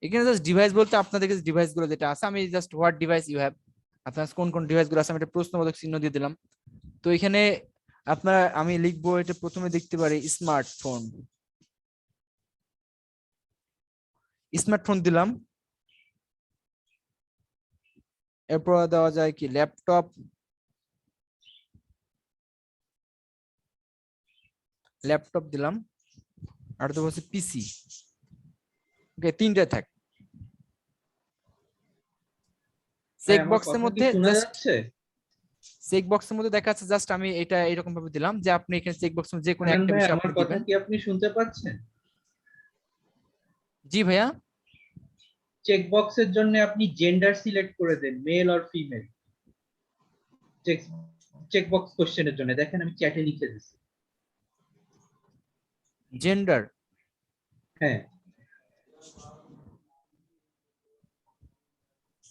এখানে জাস্ট ডিভাইস বলতে আপনাদের কাছে ডিভাইস গুলো যেটা আছে আমি just what device you have আপনার কোন কোন ডিভাইস গুলো আছে আমি একটা প্রশ্নবোধক চিহ্ন দিয়ে দিলাম তো এখানে আপনারা আমি লিখবো এটা প্রথমে দেখতে পারি স্মার্টফোন দিলাম এরপর দেওয়া যায় কি ল্যাপটপ দিলাম আর তো হচ্ছে পিসি ওকে তিনটা থাক চেক বক্সের মধ্যে জাস্ট চেক বক্সের মধ্যে দেখা যাচ্ছে জাস্ট আমি এটা এরকম ভাবে দিলাম যে আপনি এখানে চেক বক্সের যে কোনো একটা বিষয় আপনি দিবেন কি আপনি শুনতে পাচ্ছেন জি ভাইয়া চেক বক্সের জন্য আপনি জেন্ডার সিলেক্ট করে দেন male or female check box কোশ্চেনের জন্য দেখেন আমি চ্যাটে লিখে দিয়েছি জেন্ডার হ্যাঁ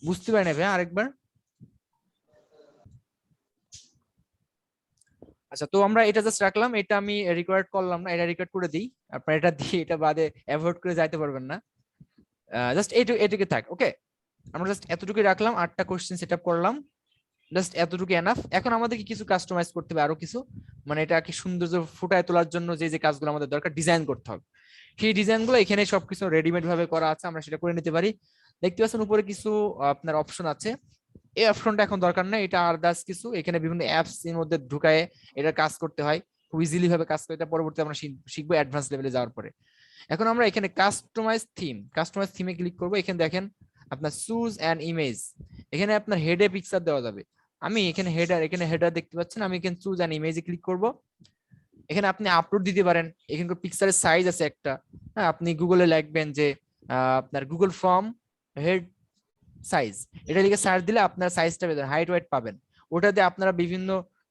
বুঝতে পারি না ভাইয়া আরেকবার আচ্ছা তো আমরা এটা জাস্ট রাখলাম এটা আমি রিকোয়ার্ড করলাম না এটা রিকোয়ার্ড করে দিই আপনারা এটা দিয়ে এটা বাদে অ্যাভয়েড করে যাইতে পারবেন না জাস্ট এটুকু থাক ওকে আমরা জাস্ট এতটুকুই রাখলাম 8টা কোশ্চেন সেটআপ করলাম জাস্ট এতটুকু এনাফ এখন আমাদেরকে কিছু কাস্টমাইজ করতে হবে আরো কিছু মানে এটা কি সৌন্দর্য ফুটায় তোলার জন্য যে যে কাজগুলো আমাদের দরকার ডিজাইন করতে হবে সেই ডিজাইনগুলো এখানে সবকিছু রেডিমেড ভাবে করা আছে আমরা সেটা করে নিতে পারি দেখতে পাচ্ছেন উপরে কিছু আপনার অপশন আছে এই অপশনটা এখন দরকার নাই এটা আদার্স কিছু এখানে বিভিন্ন অ্যাপস এর মধ্যে ঢুকায়ে এটা কাজ করতে হয় খুব ইজিলি ভাবে কাজ করে এটা পরবর্তীতে আমরা শিখবো অ্যাডভান্স লেভেলে যাওয়ার পরে এখন আমরা এখানে কাস্টমাইজ থিমে ক্লিক করব এখানে দেখেন আপনার চুজ অ্যান ইমেজ এখানে আপনার হেডে পিকচার দেওয়া যাবে আমি এখানে হেডার দেখতে পাচ্ছেন আমি এখানে চুজ অ্যান ইমেজে ক্লিক করব এখানে আপনি আপলোড দিতে পারেন এখানে পিকচারের সাইজ আছে একটা হ্যাঁ আপনি গুগলে লিখবেন যে আপনার গুগল ফর্ম হেড সাইজ এটা লিখে সার্চ দিলে আপনার সাইজটা পেয়ে হাইট ওয়েট পাবেন ওটা দিয়ে আপনারা বিভিন্ন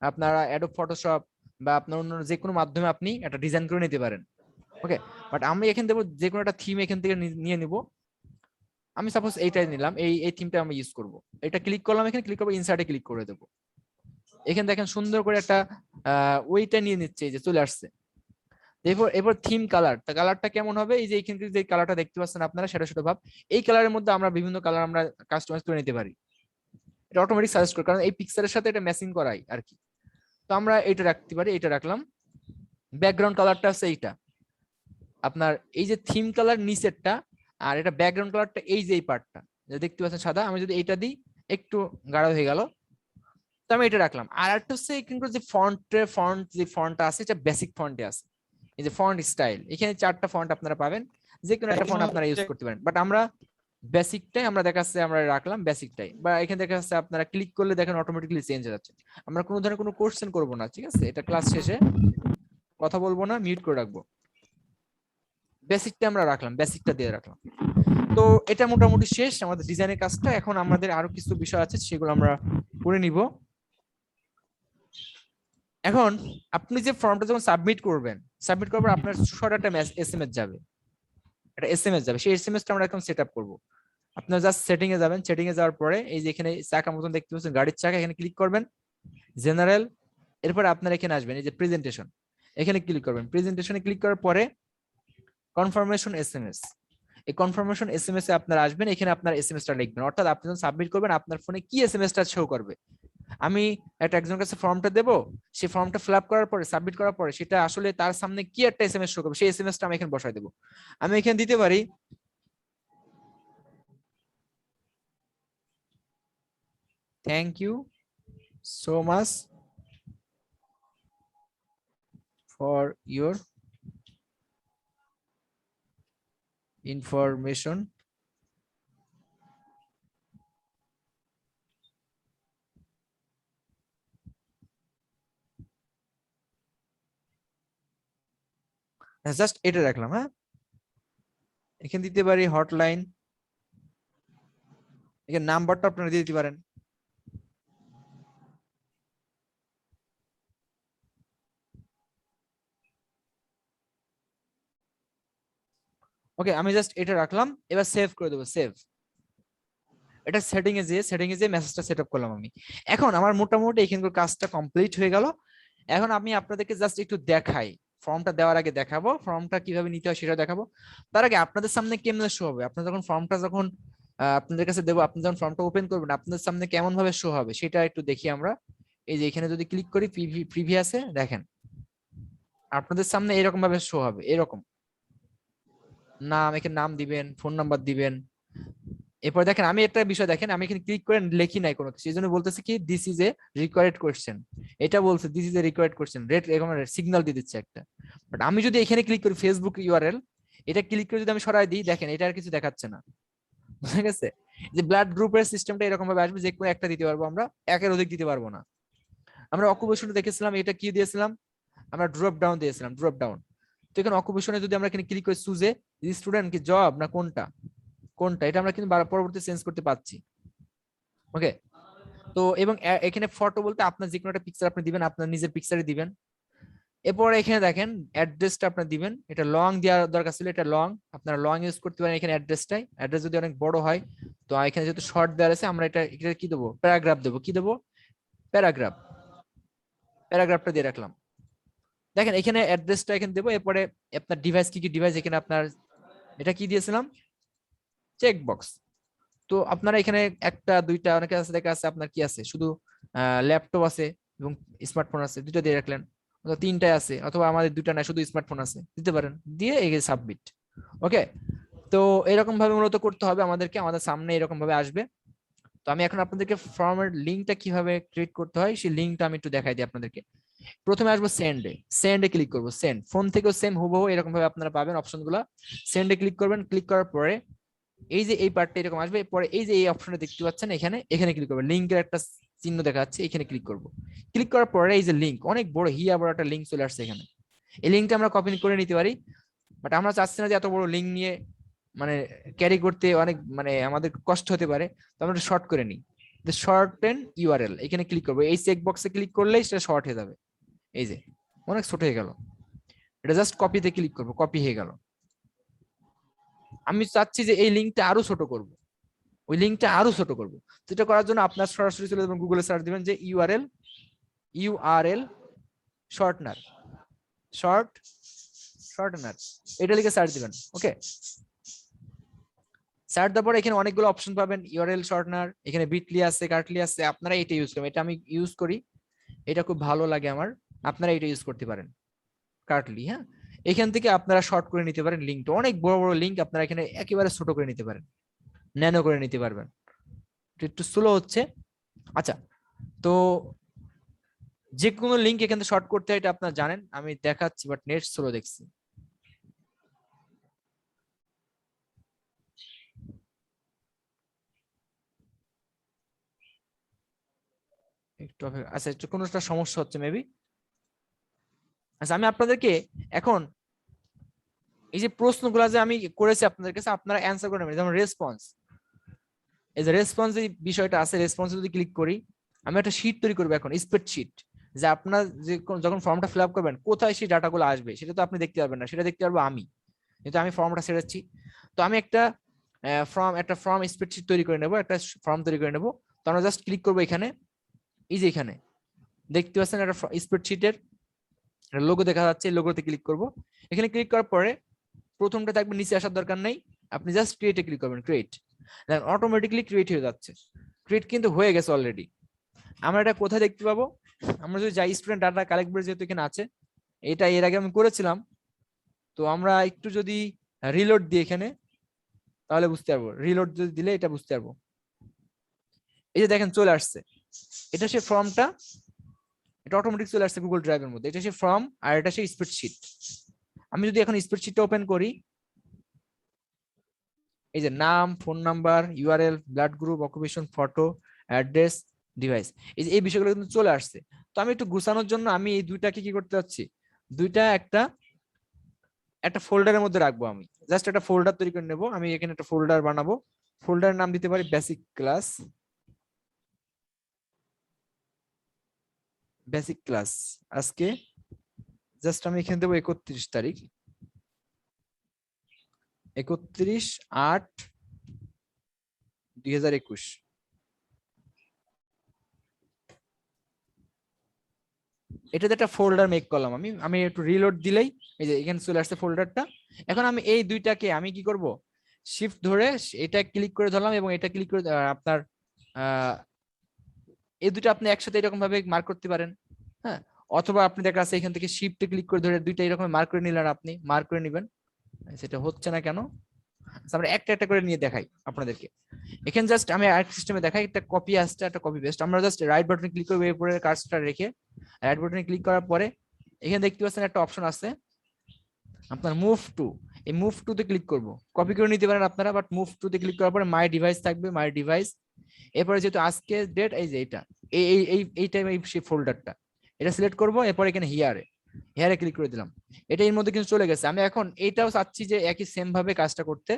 আপনারা অ্যাডোব ফটোশপ বা আপনার অন্য যে কোনো মাধ্যমে আপনি একটা ডিজাইন করে নিতে পারেন ওকে বাট আমি এখানে দেবো যে কোনো একটা থিম এখান থেকে নিয়ে নিব আমি সাপোজ এইটাই নিলাম এই থিমটা আমি ইউজ করব এটা ক্লিক করলাম এখানে ক্লিক করবো ইনসার্টে ক্লিক করে দেবো এখানে দেখেন সুন্দর করে একটা ওইটা নিয়ে নিচ্ছে এই যে চলে আসছে এরপর থিম কালারটা কেমন হবে এই যে এখানে যে কালারটা দেখতে পাচ্ছেন আপনারা সেটা ভাব এই কালারের মধ্যে আমরা বিভিন্ন কালার আমরা কাস্টমাইজ করে নিতে পারি এটা অটোমেটিক সাজেস্ট করে কারণ এই পিকচারের সাথে এটা ম্যাচিং করাই আর কি তো আমরা এটা রাখতে পারি এটা রাখলাম ব্যাকগ্রাউন্ড কালারটা আছে এইটা আপনার এই যে থিম কালার নিচেরটা আর এটা ব্যাকগ্রাউন্ড কালারটা এই যে এই পার্টটা দেখতে পাচ্ছেন সাদা আমি যদি এইটা দিই একটু গাঢ় হয়ে গেল তো আমি এটা রাখলাম আর একটা হচ্ছে কিন্তু যে ফন্টটা আছে এটা বেসিক ফন্টে আছে এই যে ফন্ট স্টাইল এখানে 4টা ফন্ট আপনারা পাবেন যে কোনো একটা ফন্ট আপনারা ইউজ করতে পারেন বাট আমরা বেসিকটাই আমরা দেখাচ্ছে আমরা রাখলাম বেসিকটাই বা এখানে দেখা যাচ্ছে আপনারা ক্লিক করলে দেখেন অটোমেটিক্যালি চেঞ্জ হয়ে যাচ্ছে আমরা কোনো ধরনের কোনো কোশ্চেন করব না ঠিক আছে এটা ক্লাস শেষে কথা বলবো না মিউট করে রাখবো বেসিকটা আমরা রাখলাম বেসিকটা দিয়ে রাখলাম তো এটা মোটামুটি শেষ আমাদের ডিজাইনের কাজটা এখন আমাদের আরো কিছু বিষয় আছে সেগুলো আমরা করে নিব এখন আপনি যে ফর্মটা যখন সাবমিট করার পর আপনার শর্ট একটা এসএমএস যাবে একটা এসএমএস যাবে সেই এসএমএসটা আমরা এখন সেটআপ করব আপনারা জাস্ট সেটিং এ যাবেন সেটিং এ যাওয়ার পরে এই যে এখানে চাকা মতন দেখতে পাচ্ছেন গাড়ির চাকা এখানে ক্লিক করবেন জেনারেল এরপর আপনারা এখানে আসবেন এই যে প্রেজেন্টেশন এখানে ক্লিক করবেন প্রেজেন্টেশনে ক্লিক করার পরে কনফার্মেশন এসএমএস এই কনফার্মেশন এসএমএস এ আপনারা আসবেন এখানে আপনার এসএমএসটা লিখবেন অর্থাৎ আপনি যখন সাবমিট করবেন আপনার ফোনে কি এসএমএসটা শো করবে আমি একটা একজনের কাছে ফর্মটা দেব সেই ফর্মটা ফিল আপ করার পরে সাবমিট করার পরে সেটা আসলে তার সামনে কি একটা এসএমএস শো করবে সেই এসএমএসটা আমি এখানে বসাই দেব আমি এখানে দিতে পারি thank you so much for your information just এটা রাখলাম হ্যাঁ এখানে দিতে পারি হটলাইন এখানে নাম্বারটা আপনারা দিয়ে দিতে পারেন ওকে আমি জাস্ট এটা রাখলাম এবার সেভ করে দেবো সেভ এটা সেটিং এ যে মেসেজটা সেট আপ করলাম আমি। এখন আমার মোটামুটি এখানে কাজটা কমপ্লিট হয়ে গেল। এখন আমি আপনাদেরকে জাস্ট একটু দেখাই, ফর্মটা দেওয়ার আগে দেখাবো ফর্মটা কিভাবে নিতে হয় সেটা দেখাবো। তার আগে আপনাদের সামনে কেমনে শো হবে, আপনার যখন ফর্মটা যখন আপনাদের কাছে দেবো, আপনি যখন ফর্মটা ওপেন করবেন আপনাদের সামনে কেমন ভাবে শো হবে সেটা একটু দেখি আমরা। এই যে এখানে যদি ক্লিক করি প্রিভিয়াসে দেখেন আপনাদের সামনে এরকম ভাবে শো হবে, এরকম নাম, এখানে নাম দিবেন, ফোন নাম্বার দিবেন। এরপর দেখেন আমি একটা বিষয় দেখেন, আমি এখানে ক্লিক করে লিখি নাই কোনো কিছু, এই জন্য বলতেছে কি this is a required question. এটা বলছে this is a required question, red এরকম সিগন্যাল দিয়ে দিচ্ছে একটা। বাট আমি যদি এখানে ক্লিক করি ফেসবুক ইউআরএল, এটা ক্লিক করে যদি আমি সরাই দিই দেখেন এটা আর কিছু দেখাচ্ছে না, বুঝা গেছে? যে ব্লাড গ্রুপের সিস্টেমটা এরকম ভাবে আসবে যে কোনো একটা দিতে পারবো আমরা, একের অধিক দিতে পারবো না। আমরা অকুপেশন দেখেছিলাম, এটা কি দিয়েছিলাম আমরা, ড্রপ ডাউন দিয়েছিলাম, ড্রপ ডাউন। তো এখানে অকুপেশনে যদি আমরা এখানে ক্লিক করি চুজে স্টুডেন্ট কি জব না কোনটা কোনটা, এটা আমরা কিন্তু পরবর্তী চেঞ্জ করতে পারছি। ওকে, তো এবং এখানে ফটো বলতে আপনার যে কোনো একটা পিকচার আপনি দিবেন, আপনার নিজের পিকচারই দিবেন। এরপর এখানে দেখেন অ্যাড্রেসটা আপনার দিবেন, এটা লং দেওয়ার দরকার ছিল, এটা লং, আপনারা লং ইউজ করতে পারেন এখানে অ্যাড্রেসটাই। অ্যাড্রেস যদি অনেক বড় হয়, তো এখানে যেহেতু শর্ট দেওয়া আছে আমরা এটা কি দেবো, প্যারাগ্রাফ দেবো, কি দেবো, প্যারাগ্রাফ, প্যারাগ্রাফটা দিয়ে রাখলাম। দেখেন এখানে অ্যাড্রেসটা এখানে দেবো, এরপরে আপনার ডিভাইস কি কি ডিভাইস, এখানে আপনার এটা কি দিয়েছিলাম, চেক বক্স। তো আপনারা এখানে একটা দুইটা অনেকে আছে দেখা আছে আপনার কি আছে, শুধু ল্যাপটপ আছে এবং স্মার্টফোন আছে, দুটো দিয়ে রাখলেন, অথবা তিনটায় আছে, অথবা আমাদের দুইটা না শুধু স্মার্টফোন আছে, দিতে পারেন, দিয়ে এগিয়ে সাবমিট। ওকে, তো এরকম ভাবে মূলত করতে হবে আমাদেরকে, আমাদের সামনে এরকম ভাবে আসবে। তো আমি এখন আপনাদেরকে ফর্মের লিঙ্কটা কিভাবে ক্রিয়েট করতে হয় সেই লিঙ্কটা আমি একটু দেখাই দিই আপনাদেরকে। প্রথমে আসবো সেন্ডে, সেন্ডে ক্লিক করবো, সেন্ড, ফোন থেকেও সেম হুবহু এরকম ভাবে আপনারা পাবেন অপশনগুলো। সেন্ডে ক্লিক করবেন, ক্লিক করার পরে এই যে এই পার্টটা এরকম আসবে, পরে এই যে এই অপশনে দেখতে পাচ্ছেন এখানে, এখানে ক্লিক করবেন, লিংকের একটা চিহ্ন দেখা যাচ্ছে, এখানে ক্লিক করব। ক্লিক করার পরে এই যে লিংক, অনেক বড় হিয়া বড় একটা লিংক চলে আসছে এখানে। এই লিংকটা আমরা কপি করে নিতে পারি, বাট আমরা চাচ্ছি না যে এত বড় লিংক নিয়ে মানে ক্যারি করতে অনেক মানে আমাদের কষ্ট হতে পারে, তো আমরা শর্ট করে নিই। শর্টেন ইউআরএল এখানে ক্লিক করবো, এই চেক বক্সে ক্লিক করলেই সেটা শর্ট হয়ে যাবে। এই যে অনেক ছোট হয়ে গেল, এটা জাস্ট কপিতে ক্লিক করবো, কপি হয়ে গেল। আমি চাচ্ছি যে এই লিঙ্কটা আরো ছোট করব, ওই লিঙ্কটা আরো ছোট করব। তো এটা করার জন্য আপনার সরাসরি চলে যাবেন গুগলে, সার্চ দিবেন যে URL, URL shortener, short shortener, এটা লিখে সার্চ দিবেন। ওকে, সার্চ দেওয়ার পরে এখানে অনেকগুলো অপশন পাবেন, ইউআরএল শর্টনার, এখানে বিটলি আছে, কার্টলি আছে, আপনারা এটা ইউজ করবেন, এটা আমি ইউজ করি, এটা খুব ভালো লাগে আমার, আপনারা এটা ইউজ করতে পারেন, কার্টলি। হ্যাঁ, এখান থেকে আপনারা শর্ট করে নিতে পারেন লিঙ্কটা, অনেক বড় বড় লিঙ্ক আপনারা এখানে একেবারে ছোট করে নিতে পারেন, ন্যানো করে নিতে পারবেন। একটু স্লো হচ্ছে। আচ্ছা, তো যে কোনো লিঙ্ক এখান থেকে শর্ট করতে হয় এটা আপনারা জানেন, আমি দেখাচ্ছি, বাট নেট স্লো দেখছি। একটু আচ্ছা, একটু কোনো একটা সমস্যা হচ্ছে মেবি। আচ্ছা, আমি আপনাদেরকে এখন এই যে প্রশ্নগুলো যে আমি করেছি আপনাদের কাছে, আপনারা অ্যান্সার করে নেবেন। যেমন রেসপন্স, এই যে রেসপন্স এই বিষয়টা আছে, রেসপন্স যদি ক্লিক করি, আমি একটা শীট তৈরি করবো এখন, স্প্রেডশিট, যে আপনার যে যখন ফর্মটা ফিল আপ করবেন কোথায় সেই ডাটাগুলো আসবে সেটা তো আপনি দেখতে পারবেন না, সেটা দেখতে পারবো আমি, কিন্তু আমি ফর্মটা ছেড়েছি। তো আমি একটা ফর্ম স্প্রেডশিট তৈরি করে নেবো, একটা ফর্ম তৈরি করে নেবো। তো আমরা জাস্ট ক্লিক করবো এখানে, এই যে এখানে দেখতে পাচ্ছেন একটা স্প্রেডশিটের লোগো দেখা যাচ্ছে, লোগোতে ক্লিক করব। এখানে ক্লিক করার পরে প্রথমটা থাকবে, নিচে আসার দরকার নেই, আপনি জাস্ট ক্রিয়েটে ক্লিক করবেন, ক্রিয়েট, দেখেন অটোমেটিকলি ক্রিয়েট হয়ে যাচ্ছে, ক্রিয়েট কিন্তু হয়ে গেছে অলরেডি। আমরা এটা কোথায় দেখতে পাবো, আমরা যদি যাই স্টুডেন্ট ডাটা কালেক্ট করে, যেহেতু এখানে আছে, এটা এর আগে আমি করেছিলাম, তো আমরা একটু যদি রিলোড দিই এখানে তাহলে বুঝতে পারবো, রিলোড যদি দিলে এটা বুঝতে পারবো। এই যে দেখেন চলে আসছে, এটা সেই ফর্মটা, এটা অটোমেটিক চলে আসছে গুগল ড্রাইভের মধ্যে, এটা সেই ফর্ম আর এটা সেই স্প্রেডশিট। আমি যদি এখন স্প্রেডশিটটা ওপেন করি, এই যে নাম, phone number, URL, blood group, occupation, photo, address, device, এই যে এই বিষয়গুলো কিন্তু চলে আসছে। তো আমি একটু গুছানোর জন্য আমি এই দুইটাকে কি করতে যাচ্ছি, দুইটা একটা একটা ফোল্ডারের মধ্যে রাখবো, আমি জাস্ট একটা ফোল্ডার তৈরি করে নেবো। আমি এখানে একটা ফোল্ডার বানাবো, ফোল্ডারের নাম দিতে পারি বেসিক ক্লাস, বেসিক ক্লাস। আজকে জাস্ট আমি এখানে দেবো 31 তারিখ, 31/8/2023। 2021। এটাতে একটা ফোল্ডার মেক করলাম আমি আমি একটু রিলোড দিলেই এই যে এখানে চলে আসছে ফোল্ডারটা। এখন আমি এই দুইটাকে আমি কি করব, শিফট ধরে এটা ক্লিক করে ধরলাম এবং এটা ক্লিক করে আপনার এই দুটো আপনি একসাথে এরকম ভাবে মার্ক করতে পারেন। হ্যাঁ, অথবা আপনি দেখা যাচ্ছে এখান থেকে শিফটে ক্লিক করে ধরে দুইটা এরকম মার্ক করে নিলেন, আপনি মার্ক করে নেবেন। সেটা হচ্ছে না কেন, আচ্ছা, আমরা একটা একটা করে নিয়ে দেখাই আপনাদেরকে। এখানে জাস্ট আমি আরেক সিস্টেমে দেখাই, একটা কপি আসছে একটা কপি পেস্ট। আমরা জাস্ট রাইট বাটনে ক্লিক করবো, এরপরে কার্সরটা রেখে রাইট বাটনে ক্লিক করার পরে এখানে দেখতে পাচ্ছেন একটা অপশন আছে আপনার মুভ টু। এই মুভ টু তে ক্লিক করব, কপি করে নিতে পারেন আপনারা, বাট মুভ টু তে ক্লিক করার পরে মাই ডিভাইস থাকবে, মাই ডিভাইস। এরপরে যেহেতু আজকে ডেট, এই যে এটা এই এই এই এই টাইম এই সেই ফোল্ডারটা এটা সিলেক্ট করব, এরপর এখানে হিয়ারে ক্লিক করে দিলাম। এটা এর মধ্যে কিন্তু চলে গেছে। আমি এখন এটাও চাচ্ছি যে একই সেম ভাবে কাজটা করতে।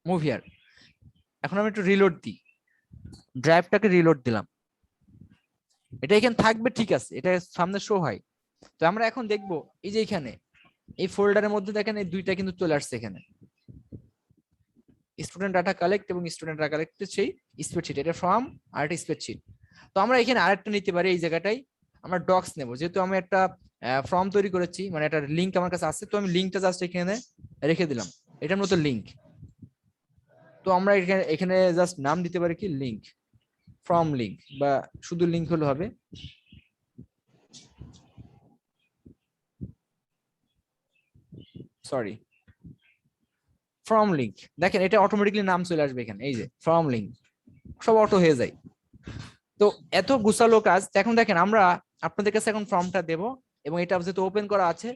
Move here. এখন আমি একটু রিলোড দিই, ড্রাইভটাকে রিলোড দিলাম, এটা এখানে থাকবে, ঠিক আছে, এটা সামনে শো হয়। তো আমরা এখন দেখবো এই যে এখানে এই ফোল্ডারের মধ্যে দেখেন এই দুইটা কিন্তু চলে আসছে এখানে, স্টুডেন্ট ডাটা কালেক্ট এবং স্টুডেন্ট ডাটা কালেক্ট সেই স্প্রেডশিট, এটা ফর্ম আর একটা স্প্রেডশিট। তো আমরা এখানে আরেকটা নিতে পারি, এই জায়গাটাই আমরা ডক্স নেব, যেহেতু আমি একটা ফর্ম তৈরি করেছি, মানে একটা লিঙ্ক আমার কাছে আছে, তো আমি লিঙ্কটা জাস্ট এখানে রেখে দিলাম, এটার মতো লিঙ্ক। তো আমরা এখানে এখানে জাস্ট নাম দিতে পারি কি লিঙ্ক, ফর্ম লিঙ্ক, বা শুধু লিঙ্ক হলে হবে। Sorry, form link. দেখেন এটা অটোমেটিকলি নাম চলে আসবে এখানে, এই যে ফর্ম লিঙ্ক, সব অটো হয়ে যায়। তো এত গুছালো কাজ। এখন দেখেন আমরা আপনাদের কাছে এখন ফর্মটা দেব, এবং এটা যেহেতু ওপেন করা আছে,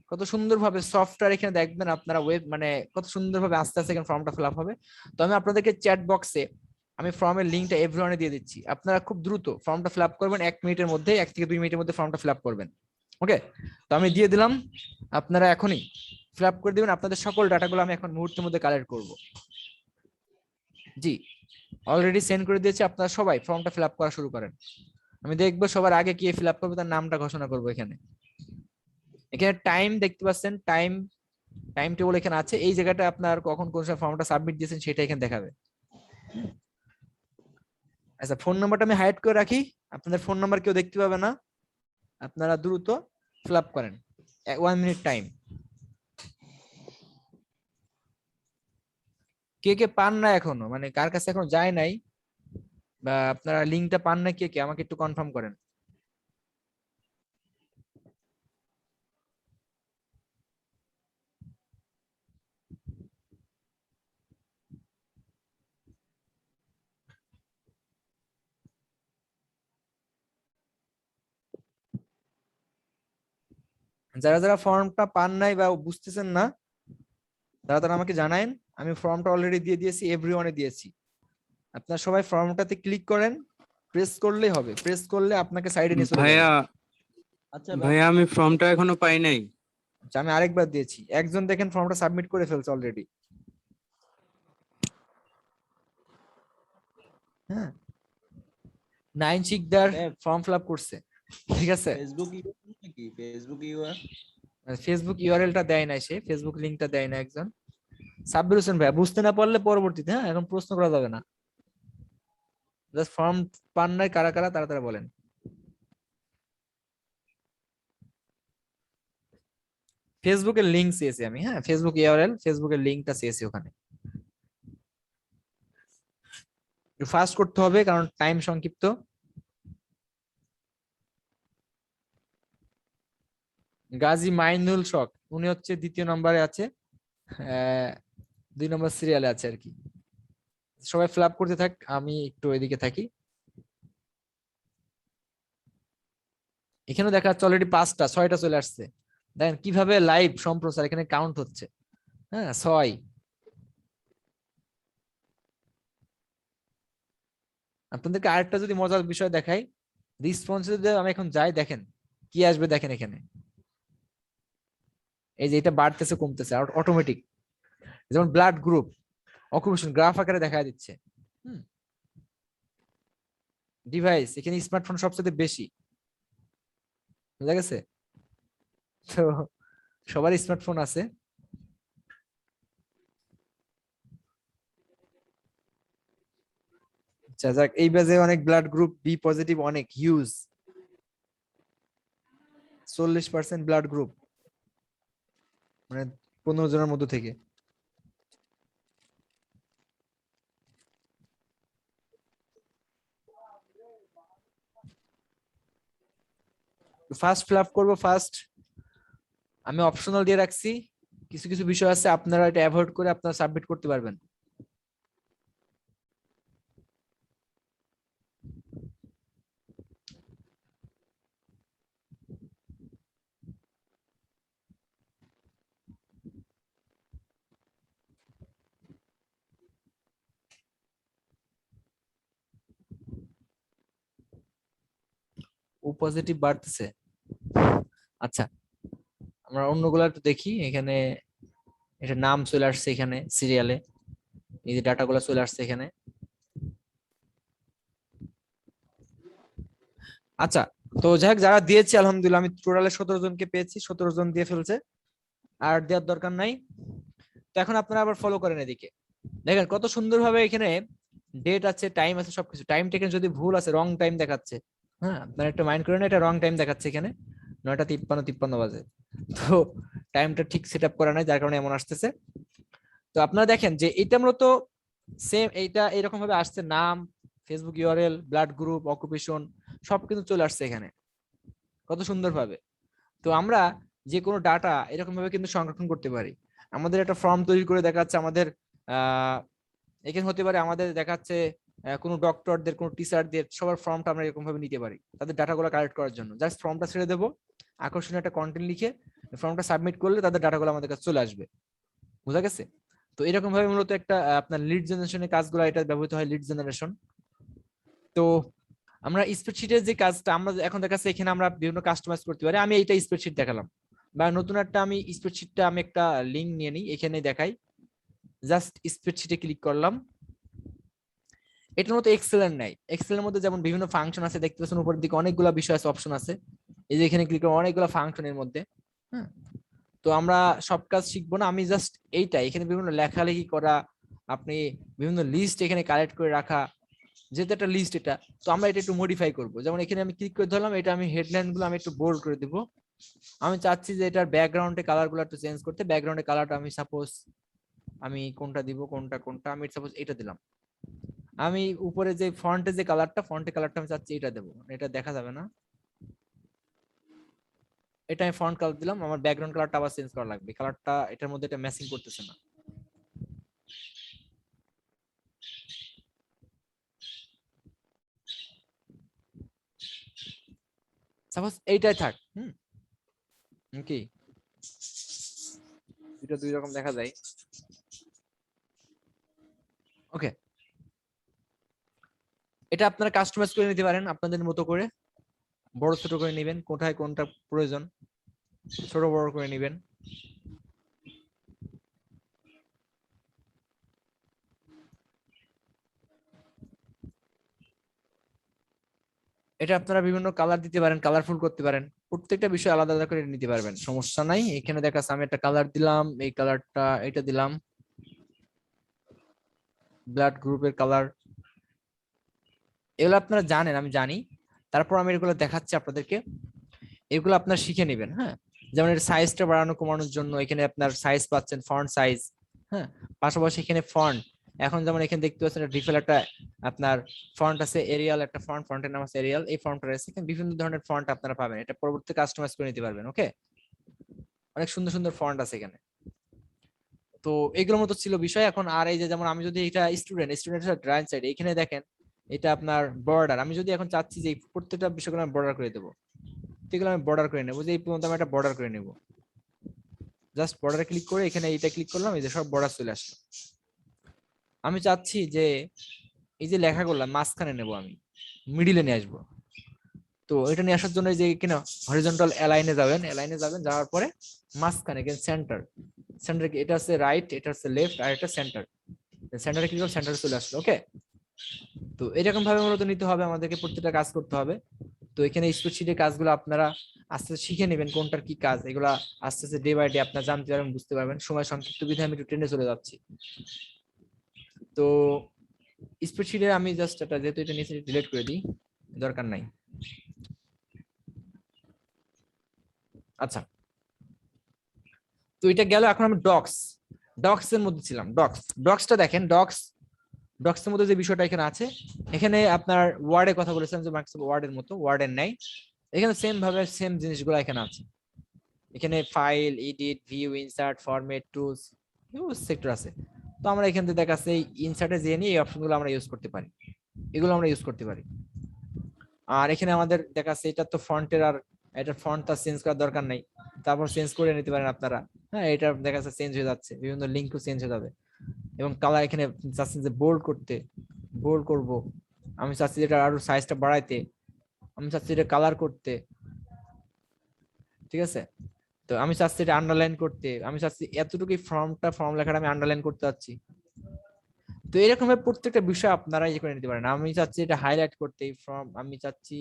কত সুন্দরভাবে সফটওয়্যার এখানে দেখবেন আপনারা, ওয়েব মানে কত সুন্দরভাবে আস্তে আস্তে এখানে ফর্মটা ফিল আপ হবে। তো আমি আপনাদেরকে চ্যাট বক্সে আমি ফর্মের লিঙ্কটা এভরিওয়ানে দিয়ে দিচ্ছি, আপনারা খুব দ্রুত ফর্মটা ফিল আপ করবেন, 1 মিনিটের মধ্যে, 1 থেকে 2 মিনিটের মধ্যে ফর্মটা ফিল আপ করবেন। ওকে, তো আমি দিয়ে দিলাম, আপনারা এখনই ফিল আপ করে দিবেন। আপনাদের সকল ডাটাগুলো আমি এখন মুহূর্তের মধ্যে কালেক্ট করব। জি, অলরেডি সেন্ড করে দিয়েছি, আপনারা সবাই ফর্মটা ফিল আপ করা শুরু করেন। আমি দেখবো সবার আগে কি ফিল আপ করবে তার নামটা ঘোষণা করবো। এখানে এখানে টাইম দেখতে পাচ্ছেন, টাইম টাইম টেবিল এখানে আছে, এই জায়গাটা আপনার কখন কোন সময় ফর্মটা সাবমিট দিয়েছেন সেটা এখানে দেখাবে। আচ্ছা, ফোন নাম্বারটা আমি হাইড করে রাখি, আপনাদের ফোন নাম্বার কেউ দেখতে পাবে না, আপনারা দ্রুত ফিল আপ করেন, 1 মিনিট টাইম। কে কে পান না এখনো, মানে কার কাছে এখনো যায় নাই, বা আপনারা লিঙ্কটা পান না, কে কে আমাকে একটু কনফার্ম করেন। যারা যারা ফর্মটা পান নাই বা বুঝতেছেন না, তারা তারা আমাকে জানায়েন। আমি ফর্মটা অলরেডি দিয়ে দিয়েছি, এভরিওয়ানে দিয়েছি। আপনারা সবাই ফর্মটাতে ক্লিক করেন, প্রেস করলেই হবে, প্রেস করলে আপনাকে সাইডে নিয়ে চলে যাবে। ভাইয়া আচ্ছা ভাইয়া আমি ফর্মটা এখনো পাই নাই। আচ্ছা, আমি আরেকবার দিয়েছি, একজন দেখেন ফর্মটা সাবমিট করে ফেলছে অলরেডি। হ্যাঁ, 9 শিকদার ফর্ম ফিল আপ করছে, ঠিক আছে। ফেসবুক ইউআর নাকি ফেসবুক ইউআর? ফেসবুক ইউআরএলটা দেয় না, সে ফেসবুক লিংকটা দেয় না একজন। সাব্বির হোসেন ভাই, বুঝতে না পারলে পরবর্তীতে, হ্যাঁ, এখন প্রশ্ন করা যাবে না। জাস্ট ফর্ম পান নাই কারা কারা, তারা তারা বলেন। ফেসবুকের লিংক চেয়েছি আমি, হ্যাঁ, ফেসবুক ইউআরএল, ফেসবুকের লিংকটা চেয়েছি ওখানে। ফাস্ট করতে হবে কারণ টাইম সংক্ষিপ্ত। গাজী মাইনুল শখ, উনি হচ্ছে 2য় নম্বরে আছে, 2 নম্বর সিরিয়ালে আছে আর কি। সবাই ফিল আপ করতে থাক, আমি একটু এদিকে থাকি। এখানে দেখা যাচ্ছে অলরেডি 5টা 6টা চলে আসছে। দেখেন কিভাবে লাইভ সম্প্রচার এখানে কাউন্ট হচ্ছে। হ্যাঁ, 6। আপনাদেরকে আরেকটা যদি মজার বিষয় দেখাই, রেসপন্সে যদি আমি এখন যাই, দেখেন কি আসবে, দেখেন এখানে এই যে এটা বাড়তেছে কমতেছে অটোমেটিক, যেমন ব্লাড গ্রুপ, অকুপেশন গ্রাফ আকারে দেখা দিচ্ছে। ডিভাইস, এখানে স্মার্টফোন সবচেয়ে বেশি, বুঝা গেছে। তো সবার স্মার্টফোন আছে। আচ্ছা যাক, এই ব্যাচে অনেক ব্লাড গ্রুপ বি পজিটিভ, অনেক হিউজ, 40% ব্লাড গ্রুপ, মানে 15 জনের মধ্যে থেকে। ফার্স্ট ফিল আপ করবো। ফার্স্ট আমি অপশনাল দিয়ে রাখছি, কিছু কিছু বিষয় আছে আপনারা এটা অ্যাভয়েড করে আপনারা সাবমিট করতে পারবেন। ও পজিটিভ বাড়তেছে। আচ্ছা আমরা অন্যগুলো একটু দেখি। এখানে এটা নাম চলে আসছে, এখানে সিরিয়ালে এই যে ডাটাগুলো চলে আসছে এখানে। আচ্ছা তো যাই হোক, যারা দিয়েছে আলহামদুলিল্লাহ, আমি টোটালে 17 জনকে পেয়েছি, 17 জন দিয়ে ফেলছে, আর দেওয়ার দরকার নাই। তো এখন আপনারা আবার ফলো করেন এদিকে, দেখেন কত সুন্দরভাবে এখানে ডেট আছে, টাইম আছে, সবকিছু। টাইমটা এখানে যদি ভুল আছে, রং টাইম দেখাচ্ছে, হ্যাঁ আপনারা একটা মাইন্ড করেন, এটা রং টাইম দেখাচ্ছে এখানে, 9:53 বাজে। তো টাইমটা ঠিক সেট আপ করা নাই, যার কারণে এমন আসতেছে। তো আপনারা দেখেন যে এটা মূলত সেম, এইটা এরকম ভাবে আসছে, নাম, Facebook URL, blood group, occupation, সব কিন্তু চলে আসছে এখানে কত সুন্দরভাবে। তো আমরা যে কোনো ডাটা এরকম ভাবে কিন্তু সংরক্ষণ করতে পারি। আমাদের একটা ফর্ম তৈরি করে দেখাচ্ছে আমাদের, এখানে হতে পারে আমাদের দেখাচ্ছে কোনো ডক্টরদের, কোনো টিচারদের, সবার ফর্মটা আমরা এরকম ভাবে নিতে পারি তাদের ডাটাগুলো কালেক্ট করার জন্য। জাস্ট ফর্মটা ছেড়ে দেবো, আকর্ষণীয় একটা কন্টেন্ট লিখে ফর্মটা সাবমিট করলে তাদের ডাটাগুলো আমাদের কাছে চলে আসবে। বুঝা গেছে? তো এরকম ভাবে মূলত একটা আপনার লিড জেনারেশনের কাজগুলো এটা ব্যবহৃত হয়, লিড জেনারেশন। তো আমরা স্প্রেডশিটের যে কাজটা আমরা এখন দেখাচ্ছে, এখানে আমরা বিভিন্ন কাস্টমাইজ করতে পারি। আমি এইটা স্প্রেডশিট দেখালাম, বা নতুন একটা আমি স্প্রেডশিটটা আমি একটা লিংক নিয়ে নিই, এখানে দেখাই। জাস্ট স্প্রেডশিটে ক্লিক করলাম। এটার মতো এক্সেলের নাই। এক্সেলের মধ্যে যেমন বিভিন্ন ফাংশন আছে, দেখতে পাচ্ছেন উপরের দিকে অনেকগুলো বিষয় আছে, অপশন আছে। এই যে এখানে ক্লিক করে অনেকগুলো ফাংশনের মধ্যে, হ্যাঁ। তো আমরা সব কাজ শিখবো না, আমি জাস্ট এইটা এখানে বিভিন্ন লেখালেখি করা, আপনি বিভিন্ন লিস্ট এখানে কালেক্ট করে রাখা, যেহেতু একটা লিস্ট এটা, তো আমরা এটা একটু মডিফাই করব। যেমন এখানে আমি ক্লিক করে ধরলাম, এটা আমি হেডলাইন গুলো আমি একটু বোল্ড করে দেব। আমি চাচ্ছি যে এটার ব্যাকগ্রাউন্ডে কালার গুলো একটু চেঞ্জ করতে। ব্যাকগ্রাউন্ডে কালারটা আমি সাপোজ আমি কোনটা দিব, কোনটা আমি সাপোজ এটা দিলাম। আমি উপরে যে ফন্টে যে কালারটা, ফন্টে কালারটা আমি চাচ্ছি এটা দেবো, এটা দেখা যাবে না। এটা আমি ফন্ট কালার দিলাম, আমার ব্যাকগ্রাউন্ড কালারটা আবার চেঞ্জ করা লাগবে, কালারটা এটার মধ্যে এটা ম্যাচিং করতেছে না। সাপোজ এইটাই থাক, কি দুটো দুই রকম দেখা যায়। ওকে, এটা আপনারা কাস্টমাইজ করে নিতে পারেন আপনাদের মতো করে, বড় ছোট করে নেবেন, কোথায় কোনটা প্রয়োজন ছোট বড় করে নেবেন। এটা আপনারা বিভিন্ন কালার দিতে পারেন, কালারফুল করতে পারেন, প্রত্যেকটা বিষয় আলাদা আলাদা করে নিতে পারবেন, সমস্যা নাই। এখানে দেখাচ্ছে আমি একটা কালার দিলাম, এই কালারটা এটা দিলাম, ব্লাড গ্রুপের কালার। এগুলো আপনারা জানেন, আমি জানি, তারপর আমি এগুলো দেখাচ্ছি আপনাদেরকে। এগুলো আপনারা শিখে নেবেন, হ্যাঁ। যেমন এর সাইজটা বাড়ানো কমানোর জন্য এখানে আপনার সাইজ পাচ্ছেন, ফন্ট সাইজ, হ্যাঁ। পাশাপাশি এখানে ফন্ট, এখন যেমন এখানে দেখতে পাচ্ছেন ডিফল্ট একটা আপনার ফন্ট আছে, এরিয়াল একটা ফন্ট, ফন্টের নাম আছে এরিয়াল, এই ফন্টটা আছে। এখানে বিভিন্ন ধরনের ফন্ট আপনারা পাবেন, এটা পরবর্তী কাস্টমাইজ করে নিতে পারবেন। ওকে, অনেক সুন্দর সুন্দর ফন্ট আছে এখানে। তো এগুলোর মতো ছিল বিষয়। এখন আর এই যে যেমন আমি যদি এটা স্টুডেন্টের রাইট সাইড এখানে দেখেন, এটা আপনার বর্ডার, আমি যদি এখন চাচ্ছি যে প্রত্যেকটা বিষয়গুলো আমি বর্ডার করে দেবো, এগুলো আমি বর্ডার করে নেবো, যে এই পর্যন্ত আমি একটা বর্ডার করে নেবো। জাস্ট বর্ডারে ক্লিক করে এখানে এইটা ক্লিক করলাম, এই যে সব বর্ডার চলে আসলো। আমি চাচ্ছি যে এই যে লেখাগুলো মাঝখানে নেব, আমি মিডিলে নিয়ে আসবো। তো এটা নিয়ে আসার জন্য যে এখানে হরিজন্টাল অ্যালাইনে যাবেন, যাওয়ার পরে মাঝখানে সেন্টার, এটা হচ্ছে রাইট, এটা হচ্ছে লেফট, আর এটা সেন্টার। সেন্টারে ক্লিক করে সেন্টারে চলে আসলো। ওকে, তো এরকম ভাবে মূলত নিতে হবে আমাদেরকে, প্রত্যেকটা কাজ করতে হবে। তো এখানে স্প্রেডশিটের কাজগুলো আপনারা আস্তে আস্তে শিখে নেবেন, কোনটার কি কাজ, এগুলা আস্তে আস্তে ডে বাই ডে আপনারা জানতে পারবেন, বুঝতে পারবেন। সময় সংক্ষিপ্ত বিধায় আমি একটু ট্রেনে চলে যাচ্ছি। তো স্প্রেডশিটে আমি জাস্ট এটা যেহেতু এটা নিচে ডিলিট করে দিই, দরকার নাই। আচ্ছা, তো এটা গেল। এখন আমি ডক্স এর মধ্যে ছিলাম। ডক্সটা দেখেন, ডক্স এর মধ্যে যে বিষয়টা এখানে আছে, এখানে আপনার ওয়ার্ডের কথা বলেছিলাম যে মাইক্রোসফট ওয়ার্ডের মতো, ওয়ার্ডের নাই, এখানে সেম ভাবে সেম জিনিসগুলো এখানে আছে। এখানে file, edit, view, insert, format, tools, sector আছে। তো আমরা এখান থেকে দেখাচ্ছে এই ইনসার্টে যে নিয়ে এই অপশনগুলো আমরা ইউজ করতে পারি, এগুলো আমরা ইউজ করতে পারি। আর এখানে আমাদের দেখাচ্ছে এটা তো ফন্টের, আর এটা ফন্টটা চেঞ্জ করার দরকার নাই, তারপর চেঞ্জ করে নিতে পারেন আপনারা। হ্যাঁ, এটা দেখাচ্ছে চেঞ্জ হয়ে যাচ্ছে, বিভিন্ন লিঙ্কও চেঞ্জ হয়ে যাবে। এবং কালার এখানে চাচ্ছেন যে বোল্ড করতে, বোল্ড করব। আমি চাচ্ছি এটা আরো সাইজটা বাড়াইতে, আমি চাচ্ছি এটা কালার করতে, ঠিক আছে। তো আমি চাচ্ছি এটা আন্ডারলাইন করতে, আমি চাচ্ছি এতটুকু ফর্ম লেখাটা আমি আন্ডারলাইন করতে চাচ্ছি। তো এরকম ভাবে প্রত্যেকটা বিষয় আপনারা ইয়ে করে নিতে পারেন। আমি চাচ্ছি এটা হাইলাইট করতে, ফর্ম আমি চাচ্ছি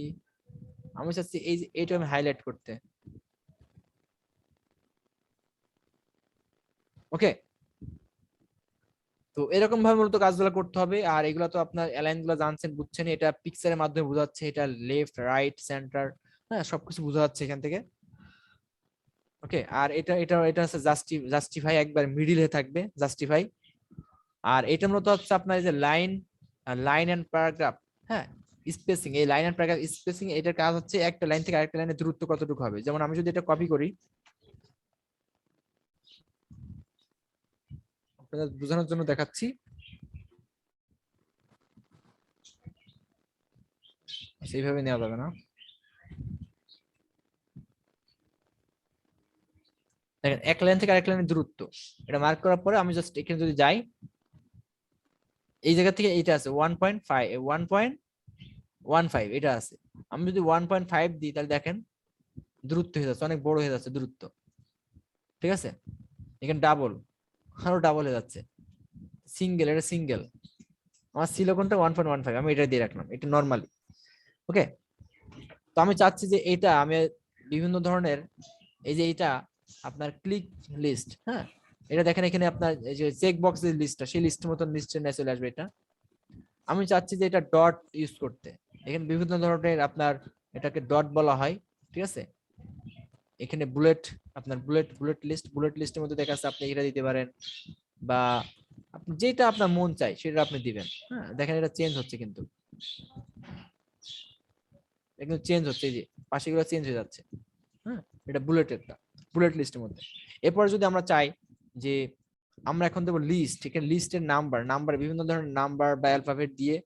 এই যে এটা আমি হাইলাইট করতে। ওকে, তো এরকম ভাবে মূলত কাজগুলো করতে হবে। আর এগুলো তো আপনার অ্যালাইন গুলো জানছেন, বুঝছেন, এটা পিকচারের মাধ্যমে বোঝাচ্ছে, এটা লেফট, রাইট, সেন্টার, হ্যাঁ সবকিছু বোঝা যাচ্ছে এখান থেকে। ওকে, আর এটা এটা এটা হচ্ছে জাস্টিফাই, একবার মিডিলে থাকবে জাস্টিফাই। আর এটা মূলত হচ্ছে আপনার যে লাইন এন্ড প্যারাগ্রাফ, হ্যাঁ স্পেসিং, এই লাইন এন্ড প্যারাগ্রাফ স্পেসিং, এটার কাজ হচ্ছে একটা লাইন থেকে আরেকটা লাইনের দূরত্ব কতটুকু হবে। যেমন আমি যদি এটা কপি করি, আপনাদের বোঝানোর জন্য দেখাচ্ছি। সেইভাবে নেওয়া যাবে না। দেখেন এক লাইন থেকে আরেক লাইনের দূরত্ব, এটা মার্ক করার পরে আমি জাস্ট এখানে যদি যাই, এই জায়গা থেকে এটা আছে 1.5 এটা আছে। আমি যদি 1.5 দিই, তাহলে দেখেন দূরত্ব হয়ে যাচ্ছে, অনেক বড় হয়ে যাচ্ছে দূরত্ব, ঠিক আছে। এখানে ডাবল, আরো ডাবল হয়ে যাচ্ছে। সিঙ্গেল, এটা সিঙ্গেল, আমার ছিল কোনটা 1.15, আমি এটা দিয়ে রাখলাম, এটা নর্মালি। ওকে, তো আমি চাচ্ছি যে এটা আমি বিভিন্ন ধরনের, এই যে এটা আপনার ক্লিক লিস্ট, হ্যাঁ এটা দেখেন এখানে আপনার এই যে চেক বক্সের লিস্টটা, সেই লিস্টের মতন লিস্টে নিয়ে চলে আসবে এটা। আমি চাচ্ছি যে এটা ডট ইউজ করতে, এখানে বিভিন্ন ধরনের আপনার এটাকে ডট বলা হয়, ঠিক আছে। এখানে বুলেট, আপনার বুলেট লিস্টের মধ্যে দেখা যাচ্ছে, আপনি এটা দিতে পারেন, বা আপনি যেটা আপনার মন চাই সেটা আপনি দিবেন। হ্যাঁ দেখেন এটা চেঞ্জ হচ্ছে, কিন্তু একদম চেঞ্জ হচ্ছে, এই যে পাশে গুলো চেঞ্জ হয়ে যাচ্ছে। হ্যাঁ, এটা বুলেট লিস্টের মধ্যে। এরপরে যদি আমরা চাই যে আমরা এখন দেবো লিস্ট, এখানে লিস্টের নাম্বার বিভিন্ন ধরনের নাম্বার বা অ্যালফাবেট দিয়ে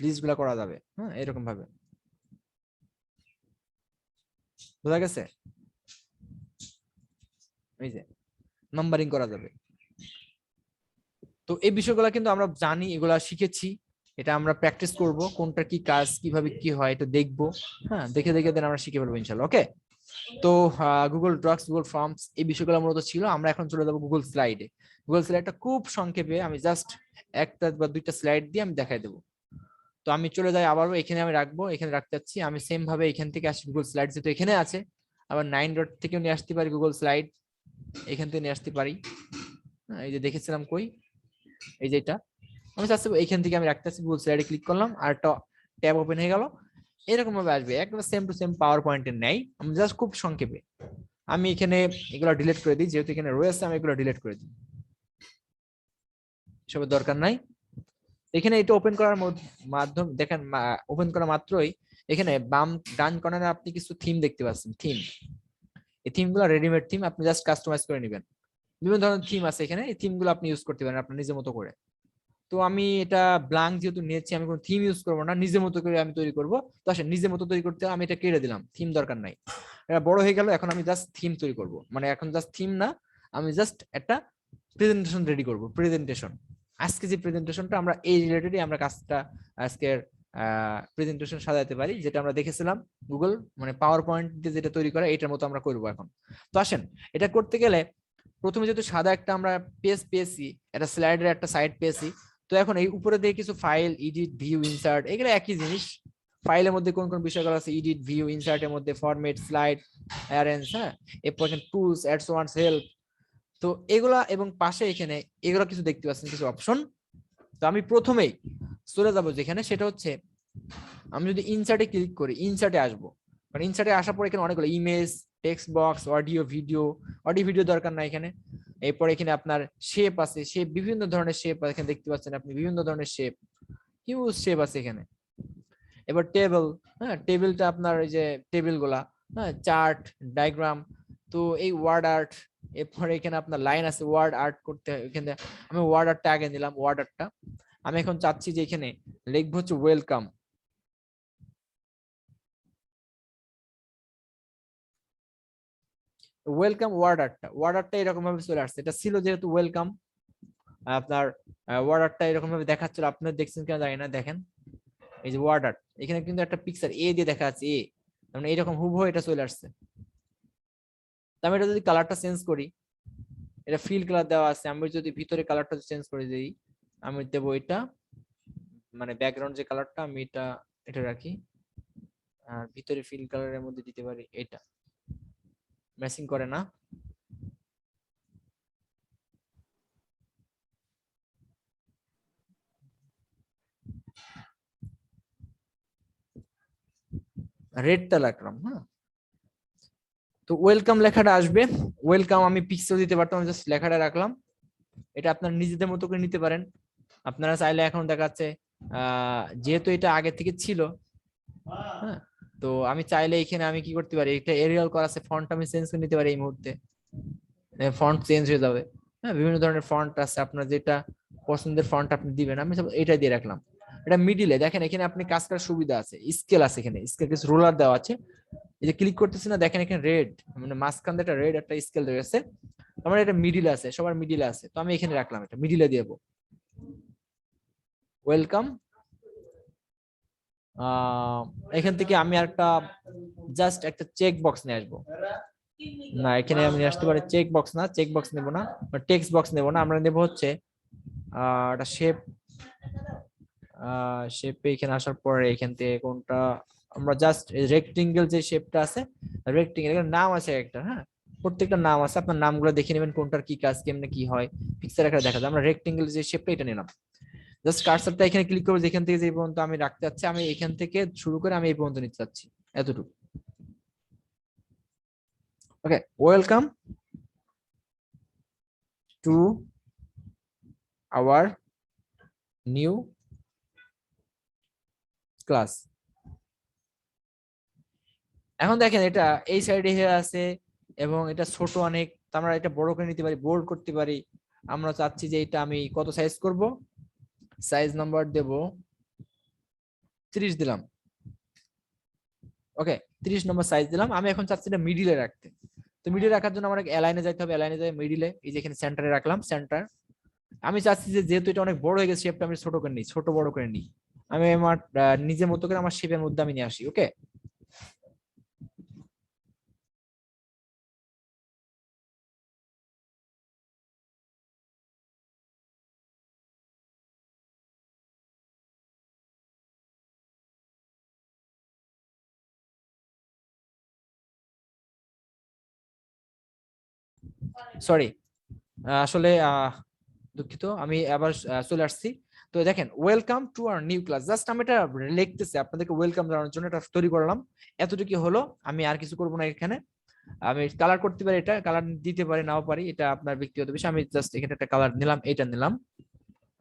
লিস্ট গুলা করা যাবে। হ্যাঁ এরকম ভাবে, বোঝা গেছে? এই যে নাম্বারিং করা যাবে। তো এই বিষয়গুলো কিন্তু আমরা জানি, এগুলা শিখেছি, এটা আমরা প্র্যাকটিস করব, কোনটা কি কাজ, কিভাবে কি হয় এটা দেখবো। হ্যাঁ দেখে দেখে দেন আমরা শিখে ফেলবো ইনশাল্লাহ। ওকে, তো গুগল ডক্স, গুগল ফর্মস, এই বিষয়গুলো মূলত ছিল। আমরা এখন চলে যাবো গুগল স্লাইডে। গুগল স্লাইডটা খুব সংক্ষেপে আমি জাস্ট একটা বা দুইটা স্লাইড দিয়ে আমি দেখাই দেবো। তো আমি চলে যাই আবারও, এখানে আমি রাখবো, এখানে রাখতে চাচ্ছি। আমি সেম ভাবে এখান থেকে আসি গুগল স্লাইড, যেহেতু এখানে আছে, আবার 9 থেকেও নিয়ে আসতে পারি গুগল স্লাইড, এখান থেকে নিয়ে আসতে পারি। এই যে দেখেছিলাম কই, এই যে এটা আমি চাচ্ছি এইখান থেকে আমি রাখতে চাচ্ছি, গুগল স্লাইডে ক্লিক করলাম, আর একটা ট্যাব ওপেন হয়ে গেল। এরকম ভাবে আসবে, একদম সেম টু সেম পাওয়ার পয়েন্টের নেই। আমি জাস্ট খুব সংক্ষেপে আমি এখানে এগুলো ডিলিট করে দিই, যেহেতু এখানে রয়েছে আমি এগুলো ডিলিট করে দিই, সবের দরকার নাই। এখানে এটা ওপেন করার মাধ্যম দেখেন, ওপেন করা মাত্রই এখানে ডান কর্নারে আপনি কিছু থিম দেখতে পাচ্ছেন, থিম। এই থিম গুলো রেডিমেড থিম, আপনি জাস্ট কাস্টমাইজ করে নেবেন। বিভিন্ন ধরনের থিম আছে এখানে, এই থিম গুলো আপনি ইউজ করতে পারেন আপনার নিজের মতো করে। তো আমি এটা ব্ল্যাঙ্ক যেহেতু নিয়েছি, আমি কোনো থিম ইউজ করবো না, নিজের মতো করে আমি তৈরি করবো। তো আসেন নিজের মতো তৈরি করতে আমি এটা কেটে দিলাম, থিম দরকার নাই, এটা বড় হয়ে গেল। এখন আমি জাস্ট থিম তৈরি করব, মানে এখন জাস্ট থিম না, আমি জাস্ট একটা প্রেজেন্টেশন রেডি করব। প্রেজেন্টেশন, আজকে যে প্রেজেন্টেশনটা আমরা এই রিলেটেডই আমরা কাজটা আজকের প্রেজেন্টেশন সাজাতে পারি, যেটা আমরা দেখেছিলাম গুগল মানে পাওয়ার পয়েন্ট দিয়ে যেটা তৈরি করা, এটার মতো আমরা করবো এখন। তো আসেন এটা করতে গেলে প্রথমে যেহেতু সাদা একটা আমরা পেজ পেয়েছি, একটা স্লাইডের একটা সাইড পেয়েছি, তো এখন এই উপরে দিয়ে কিছু ফাইল, এডিট, ভিউ, ইনসার্ট, এগুলো একই জিনিস। ফাইলের মধ্যে কোন কোন বিষয়গুলো আছে, এডিট, ভিউ, ইনসার্টের মধ্যে ফরম্যাট, স্লাইড, অ্যারেঞ্জ, হ্যাঁ, এরপর টুলস, অ্যাডস, ওয়ান্স, হেল্প। তো এগুলা এবং পাশে এখানে এগুলো কিছু দেখতে পাচ্ছেন কিছু অপশন। তো আমি প্রথমেই চলে যাবো যেখানে, সেটা হচ্ছে আমি যদি ইনসার্টে ক্লিক করি, ইনসার্টে আসবো, কারণ ইনসার্টে আসার পর এখানে অনেকগুলো image, text box, audio, video. Audio video দরকার না এখানে। এরপর এখানে আপনার শেপ আছে, শেপ বিভিন্ন ধরনের শেপ এখানে দেখতে পাচ্ছেন আপনি, বিভিন্ন ধরনের শেপ, হিউজ শেপ আছে এখানে। এবার টেবিল, হ্যাঁ, টেবিলটা আপনার এই যে টেবিল গুলা, হ্যাঁ, চার্ট, ডায়াগ্রাম। তো এই ওয়ার্ড আর্ট, এরপরে এখানে আপনার লাইন আছে, ওয়ার্ড আর্ট করতে হয় এখানে। আমি ওয়ার্ড আর্টটা আগে নিলাম, ওয়ার্ড আর্টটা আমি এখন চাচ্ছি যে এখানে লিখবো হচ্ছে ওয়েলকাম। ওয়েলকাম ওয়ার্ড আর্টটা এরকম ভাবে চলে আসছে, এটা ছিল যেহেতু ওয়েলকাম। আপনার ওয়ার্ড আর্টটা এরকম ভাবে দেখাচ্ছিল, আপনারা দেখছেন কিনা জানি না, দেখেন এই যে ওয়ার্ড আর্ট, এখানে কিন্তু একটা পিকচার এ দিয়ে দেখা যাচ্ছে, এ মানে এরকম হুবহু এটা চলে আসছে। আমি এটা যদি কালারটা চেঞ্জ করি, এটা ফিল কালার দেওয়া আছে, আমি যদি ভিতরে কালারটা চেঞ্জ করে দিই, আমি দেবো এটা, মানে ব্যাকগ্রাউন্ড যে কালারটা আমি এটা এটা রাখি, আর ভিতরে ফিল কালারের মধ্যে দিতে পারি এটা, ম্যাচিং করে না? রেডটা রাখলাম, হ্যাঁ। তো ওয়েলকাম লেখাটা আসবে, ওয়েলকাম আমি পিক্সেল দিতে পারতাম, জাস্ট লেখাটা রাখলাম। এটা আপনার নিজেদের মতো করে নিতে পারেন। আপনারা চাইলে এখন দেখাচ্ছে যেহেতু এটা আগে থেকে ছিল, হ্যাঁ, তো আমি চাইলে এখানে আমি কি করতে পারি, এটা এরিয়াল করা আছে, ফন্ট আমি চেঞ্জ করে নিতে পারি এই মুহূর্তে, ফন্ট চেঞ্জ হয়ে যাবে। হ্যাঁ, বিভিন্ন ধরনের ফন্ট আছে, আপনার যেটা পছন্দের ফন্ট আপনি দিবেন, আমি এটা দিয়ে রাখলাম। এটা মিডিলে দেখেন, এখানে আপনি কাজ করার সুবিধা আছে, স্কেল আছে, এখানে স্কেল কিছু রোলার দেওয়া আছে। এই যে ক্লিক করতেছি না, দেখেন এখানে রেড, মানে মাঝখান দিয়ে একটা রেড একটা স্কেল রয়েছে, আমার এটা মিডিলে আছে, সবার মিডিলে আছে, তো আমি এখানে রাখলাম, এটা মিডিলে দিয়ে দেবো ওয়েলকাম। এখান থেকে আমি একটা জাস্ট একটা চেক বক্স নিয়ে আসবো, না এখানে আমি আসতে পারি চেক বক্স, না চেক বক্স নেবো না, টেক্সট বক্স নেবো না, আমরা নেবো হচ্ছে একটা শেপ। শেপে এখানে আসার পরে এখান থেকে কোনটা, আমরা জাস্ট রেক্টেঙ্গেল যে শেপটা আছে, রেক্টেঙ্গেল এর নাম আছে একটা, হ্যাঁ, প্রত্যেকটা নাম আছে, আপনার নামগুলো দেখে নেবেন কোনটার কি কাজ, কেমনে কি হয়, পিকচার আকারে দেখা যায়। আমরা রেক্টেঙ্গেল যে শেপটা এটা নিলাম, জাস্ট কার্সারটা এখানে ক্লিক করবো, যেখান থেকে যে পর্যন্ত আমি রাখতে চাচ্ছি, আমি এখান থেকে শুরু করে আমি এই পর্যন্ত নিতে চাচ্ছি, এতটুকু। Okay, welcome to our new class. এখন দেখেন এটা এই সাইডে হয়ে আছে এবং এটা ছোট অনেক, তো আমরা এটা বড় করে নিতে পারি, বোল্ড করতে পারি। আমরা চাচ্ছি যে এটা আমি কত সাইজ করব, সাইজ নাম্বার দেব 30 দিলাম। ওকে, 30 নম্বর সাইজ দিলাম। আমি এখন চাচ্ছি এটা মিডিলে রাখতে, তো মিডিলে রাখার জন্য আমার অ্যালাইনে যাইতে হবে, অ্যালাইনে যাই মিডিলে, এই যে এখানে সেন্টারে রাখলাম, সেন্টার। আমি চাচ্ছি যে যেহেতু এটা অনেক বড় হয়ে গেছে, শেপটা আমি ছোট করে নিই, ছোট বড় করে নিই, আমি আমার নিজের মতো করে আমার শেপের মধ্যে আমি নিয়ে আসি। ওকে, সরি, আসলে দুঃখিত, আমি আবার চলে আসছি। তো দেখেন welcome to our new class, just আমি এটা লিখতেছি আপনাদেরকে ওয়েলকাম জানানোর জন্য, এটা তৈরি করলাম, এতটুকু হলো, আমি আর কিছু করবো না এখানে। আমি কালার করতে পারি, এটা কালার দিতে পারি নাও পারি, এটা আপনার ব্যক্তিগত বিষয়। আমি জাস্ট এখানে একটা কালার নিলাম, এটা নিলাম,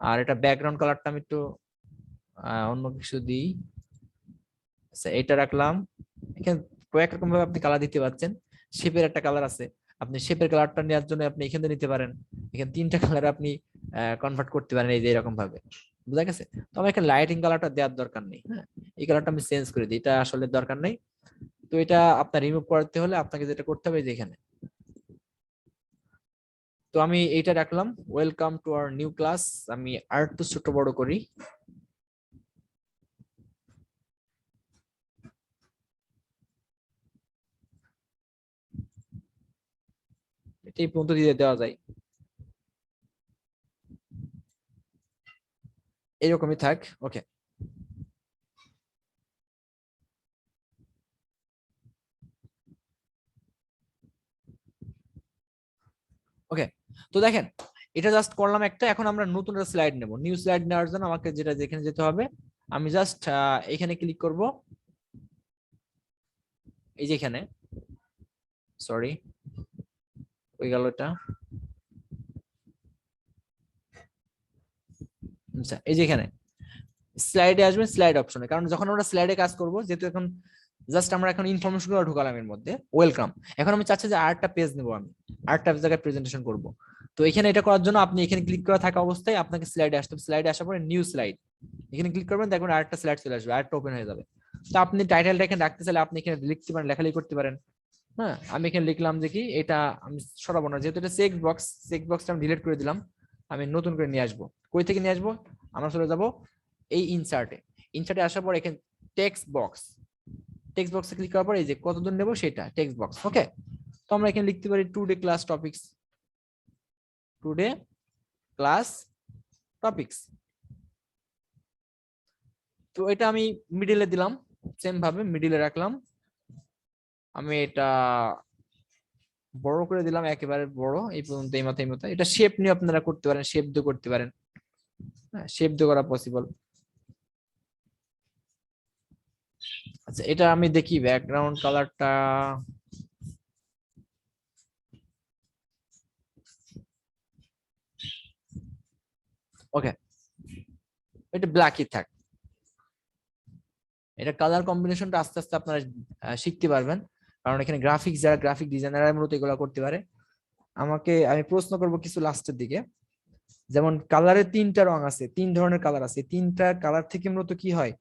আর এটা ব্যাকগ্রাউন্ড কালারটা আমি একটু অন্য কিছু দিই, আচ্ছা এটা রাখলাম। এখানে কয়েক রকম ভাবে আপনি কালার দিতে পারছেন, শেপের একটা কালার আছে, আপনি শেপের কালারটা নেওয়ার জন্য আপনি এখান থেকে নিতে পারেন, এখানে 3টা কালার আপনি কনভার্ট করতে পারেন, এই যে এরকম ভাবে, বুঝা গেছে? তো আমার এখানে লাইটিং কালারটা দেওয়ার দরকার নেই, হ্যাঁ, এই কালারটা আমি চেঞ্জ করে দিই, এটা আসলে দরকার নেই। তো এটা আপনার রিমুভ করতে হলে আপনাকে যেটা করতে হবে যে এখানে, তো আমি এইটা রাখলাম welcome to our new class, আমি আর একটু ছোট বড় করি, এটাই পর্যন্ত দিয়ে দেওয়া যায়, এরকমই থাক। ওকে, ওকে, তো দেখেন এটা জাস্ট করলাম একটা। এখন আমরা নতুন একটা স্লাইড নেব। নিউ স্লাইড নেওয়ার জন্য আমাকে যেটা যেখানে যেতে হবে, আমি জাস্ট এখানে ক্লিক করব। এই যে এখানে, সরি ওই গেল এটা। আচ্ছা, এই যে এখানে স্লাইডে আসবেন, স্লাইড অপশনে। কারণ যখন আমরা স্লাইডে কাজ করব, যেহেতু এখন জাস্ট আমরা এখন ইনফরমেশন গুলো ঢুকালাম এর মধ্যে, ওয়েলকাম। এখন আমি চাচ্ছি যে আরেকটা পেজ নেব, আমি আরেকটা জায়গায় প্রেজেন্টেশন করব। তো এখানে এটা করার জন্য আপনি এখানে ক্লিক করা থাকা অবস্থায় আপনাকে স্লাইডে আসতে হবে। স্লাইডে আসার পরে নিউ স্লাইড এখানে ক্লিক করবেন, দেখবেন আরেকটা স্লাইড চলে আসবে, আরেকটা ওপেন হয়ে যাবে। তো আপনি টাইটেলটা এখানে রাখতে চাইলে আপনি এখানে লিখতে পারেন, লেখালেখি করতে পারেন। হ্যাঁ, আমি এখানে লিখলাম যে কি, এটা আমি সরাবো না, যেহেতু এটা চেক বক্সটা আমি ডিলিট করে দিলাম। আমি নতুন করে নিয়ে আসবো। কই থেকে নিয়ে আসবো? আমরা চলে যাব এই ইনসার্টে আসার পর এখানে টেক্সট বক্সে ক্লিক করার পর এই যে কতদূর নেব সেটা টেক্সট বক্স। ওকে, তো আমরা এখানে লিখতে পারি টুডে ক্লাস টপিকস। তো এটা আমি মিডিলে দিলাম, সেম ভাবে মিডিলে রাখলাম। আমি এটা বড় করে দিলাম, একেবারে বড়, এই পর্যন্ত, এই মতো। এটা শেপ নিয়ে আপনারা করতে পারেন, শেপ দিয়ে করতে পারেন। হ্যাঁ, শেপ দিয়ে করা পসিবল। আচ্ছা, এটা আমি দেখি ব্যাকগ্রাউন্ড কালারটা, ওকে, এটা ব্ল্যাকই থাক। এটা কালার কম্বিনেশনটা আস্তে আস্তে আপনারা শিখতে পারবেন, কারণ এখানে যারা গ্রাফিক ডিজাইনার মূলত এগুলো করতে পারে। আমি প্রশ্ন করব কিছু লাস্টের দিকে। যেমন কালারের 3টা রং আছে, 3 ধরনের কালার আছে, 3টা কালার থেকে মূলত কি হয়,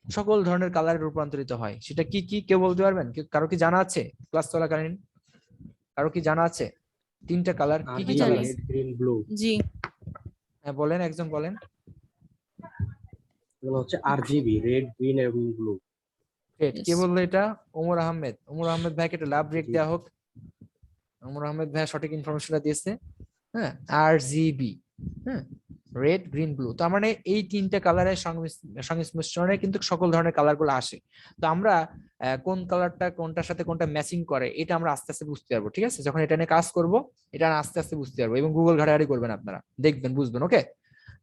সকল ধরনের কালারে রূপান্তরিত হয়। সেটা কি কি কেউ বলতে পারবেন? কারো কি জানা আছে? ক্লাস চলাকালীন কারো কি জানা আছে 3টা কালার কি কি কালার আছে? Red green blue. জি, হ্যাঁ বলেন, একজন বলেন। এগুলো হচ্ছে আরজিবি, রেড গ্রিন এবং ব্লু। কে বললো এটা? ওমর আহমেদ ভাইকে একটা লাভ ব্রেক দেওয়া হোক। ওমর আহমেদ ভাই সঠিক ইনফরমেশনটা দিয়েছে। হ্যাঁ, আরজিবি, হ্যাঁ, রেড গ্রিন ব্লু। তার মানে এই 3টা কালারের সংমিশ্রণে কিন্তু সকল ধরনের কালার গুলো আসে। তো আমরা কোন কালারটা কোনটার সাথে কোনটা ম্যাচিং করে এটা আমরা আস্তে আস্তে বুঝতে পারবো। ঠিক আছে, যখন এটা নিয়ে কাজ করব এটা আস্তে আস্তে বুঝতে পারবো, এবং গুগল ঘাটাঘাটি করবেন, আপনারা দেখবেন, বুঝবেন। ওকে,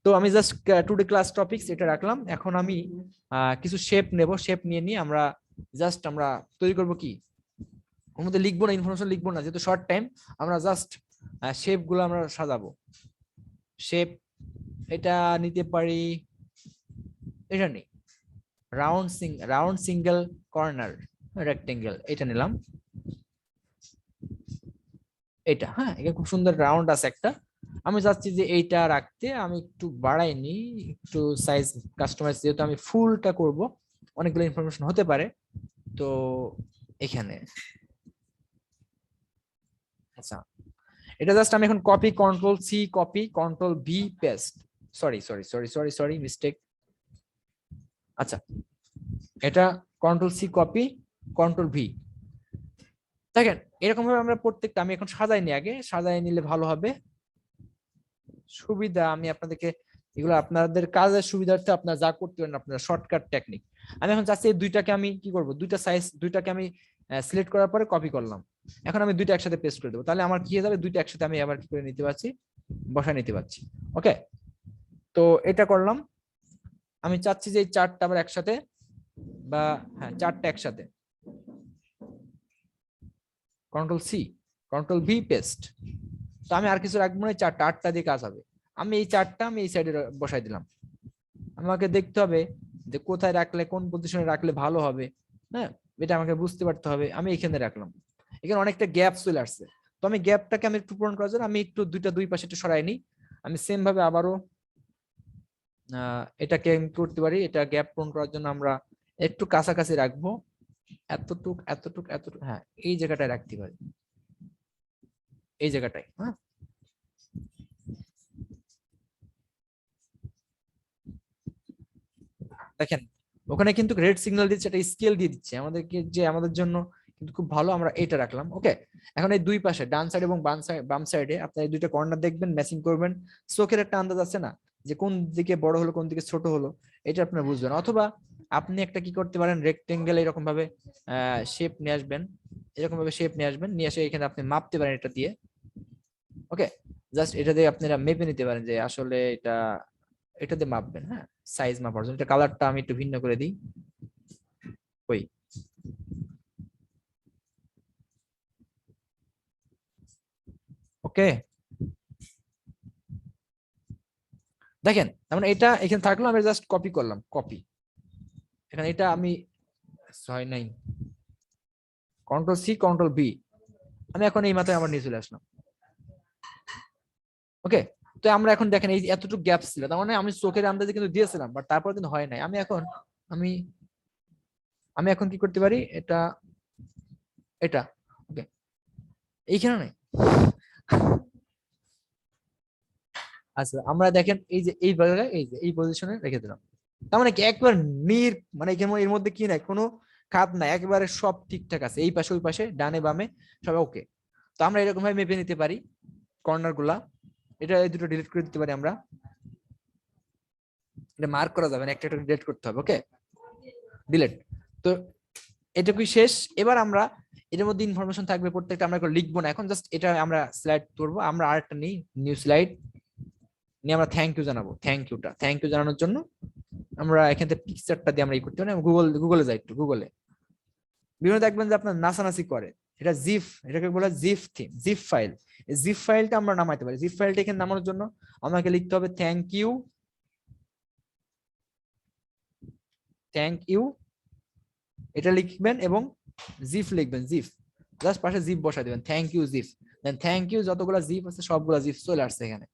তো আমি জাস্ট টুডে ক্লাস টপিকস এটা রাখলাম। এখন আমি কিছু শেপ নেব, শেপ নিয়ে আমরা তৈরি করব কি, ওর মধ্যে লিখবো না, ইনফরমেশন লিখবো না, যেহেতু শর্ট টাইম। আমরা জাস্ট শেপ গুলো আমরা সাজাবো। শেপ এটা নিতে পারি, এটা নেই, রাউন্ড সিঙ্গেল কর্নার রেক্টেঙ্গেল, এটা নিলাম। এটা, হ্যাঁ, এটা খুব সুন্দর রাউন্ড আছে একটা। আমি চাচ্ছি যে এইটা রাখতে, আমি একটু বাড়াইনি, একটু সাইজ কাস্টমাইজ, যেহেতু আমি ফুলটা করব, অনেকগুলো ইনফরমেশন হতে পারে। তো এখানে, আচ্ছা, এটা জাস্ট আমি এখন copy, control C copy, control V paste. Sorry mistake. আচ্ছা, এটা control C copy, control V. দেখেন এরকম ভাবে আমরা প্রত্যেকটা, আমি এখন সাজাইনি, আগে সাজাই নিলে ভালো হবে সুবিধা। আমি আপনাদেরকে এগুলো আপনাদের কাজের সুবিধার্থে আপনারা যা করতে পারেন, আপনারা শর্টকাট টেকনিক। আমি এখন চাচ্ছি এই দুইটাকে আমি কি করব, দুইটাকে আমি সিলেক্ট করার পরে কপি করলাম। এখন আমি দুইটা একসাথে পেস্ট করে দেবো, তাহলে আমার কি হয়ে যাবে, দুইটা একসাথে আমি আবার কি করে নিতে পারছি, বসায় নিতে পারছি। ওকে, তো এটা করলাম। আমি চাচ্ছি যে এই চারটা আবার একসাথে, বা হ্যাঁ, চারটা একসাথে, control C, control V paste. তো আমি আর কিছু রাখবো না, চারটা, 8টা দিয়ে কাজ হবে। আমি এই চারটা আমি এই সাইডে বসাই দিলাম। আমাকে দেখতে হবে যে কোথায় রাখলে, কোন পজিশনে রাখলে ভালো হবে। হ্যাঁ, এটা আমাকে বুঝতে পারতে হবে। আমি এখানে রাখলাম, এখানে অনেকটা গ্যাপ চলে আসছে। তো আমি গ্যাপটাকে আমি একটু পূরণ করার জন্য আমি একটু দুই পাশে একটু সরাই নিই। আমি সেম ভাবে আবারও এটাকে আমি করতে পারি। এটা গ্যাপ পূরণ করার জন্য আমরা একটু কাছাকাছি রাখবো, এতটুক, হ্যাঁ, এই জায়গাটায় রাখতে পারি, এই জায়গাটায়। হ্যাঁ, দেখেন ওখানে কিন্তু রেড সিগন্যাল দিচ্ছে, একটা স্কেল দিয়ে দিচ্ছে আমাদেরকে, যে আমাদের জন্য কিন্তু খুব ভালো। আমরা এটা রাখলাম। ওকে, এখন এই দুই পাশে ডান সাইড এবং বাম সাইডে আপনার এই দুইটা কর্নার দেখবেন, ম্যাচিং করবেন। চোখের একটা আন্দাজ আছে না, যে কোন দিকে বড় হলো কোন দিকে ছোট হলো, এটা আপনারা বুঝবেন। অথবা আপনি একটা কি করতে পারেন, রেক্টেঙ্গেল এরকম ভাবে শেপ নিয়ে আসবেন, এরকম ভাবে শেপ নিয়ে আসবেন, নিয়ে এসে এখানে আপনি মাপতে পারেন এটা দিয়ে। ওকে, জাস্ট এটা দিয়ে আপনারা মেপে নিতে পারেন যে আসলে এটা দিয়ে মাপবেন। হ্যাঁ, সাইজ মাপার জন্য এটা কালারটা আমি একটু ভিন্ন করে দিই। ওই ওকে, দেখেন তার মানে এটা এখানে থাকলো, আমি জাস্ট কপি করলাম, কপি এখানে এটা আমি হয় নাই, কন্ট্রোল সি কন্ট্রোল বি, আমি এখন এই মাথায় আবার নিয়ে চলে আসলাম। ওকে, তো আমরা এখন দেখেন এই এতটুকু গ্যাপ ছিল, তার মানে আমি চোখের আন্দাজে কিন্তু দিয়েছিলাম, বাট তারপর কিন্তু হয় নাই। আমি আমি এখন কি করতে পারি, এটা ওকে এইখানে নাই। আচ্ছা, আমরা দেখেন এই যে এই জায়গায় এই যে এই পজিশনে রেখে দিলাম, তার মানে কি একবার মানে এর মধ্যে কি নাই, কোনো খাত নাই, একেবারে সব ঠিকঠাক আছে, এই পাশে ওই পাশে ডানে বামে সব ওকে। তো আমরা এরকম ভাবে মেপে নিতে পারি কর্নার গুলা, এটা এই দুটো ডিলিট করে দিতে পারি আমরা, এটা মার্ক করা যাবে না, একটা একটা ডিলিট করতে হবে। ওকে, ডিলিট। তো এটুকুই শেষ। এবার আমরা এর মধ্যে ইনফরমেশন থাকবে প্রত্যেকটা, আমরা লিখবো না এখন, জাস্ট এটা আমরা স্লাইড করবো। আমরা আরেকটা নিই, নিউ স্লাইড নিয়ে আমরা থ্যাংক ইউ জানাবো। থ্যাংক ইউ জানানোর জন্য আমরা এখান থেকে পিকচারটা দিয়ে আমরা ই করতে পারি। গুগলে যাই, একটু গুগলে বিভিন্ন দেখবেন যে আপনার নাচানাচি করে, এটা জিফ, এটাকে বলা জিফ থিম, জিফ ফাইল। এই জিফ ফাইলটা আমরা নামাইতে পারি। জিফ ফাইলটা এখানে নামানোর জন্য আমাকে লিখতে হবে থ্যাংক ইউ, এটা লিখবেন এবং জিফ লিখবেন, জিফ জাস্ট পাশে জিফ বসাই দিবেন, thank you GIF. Then thank you যতগুলা জিফ আছে সবগুলা জিফ চলে আসছে এখানে,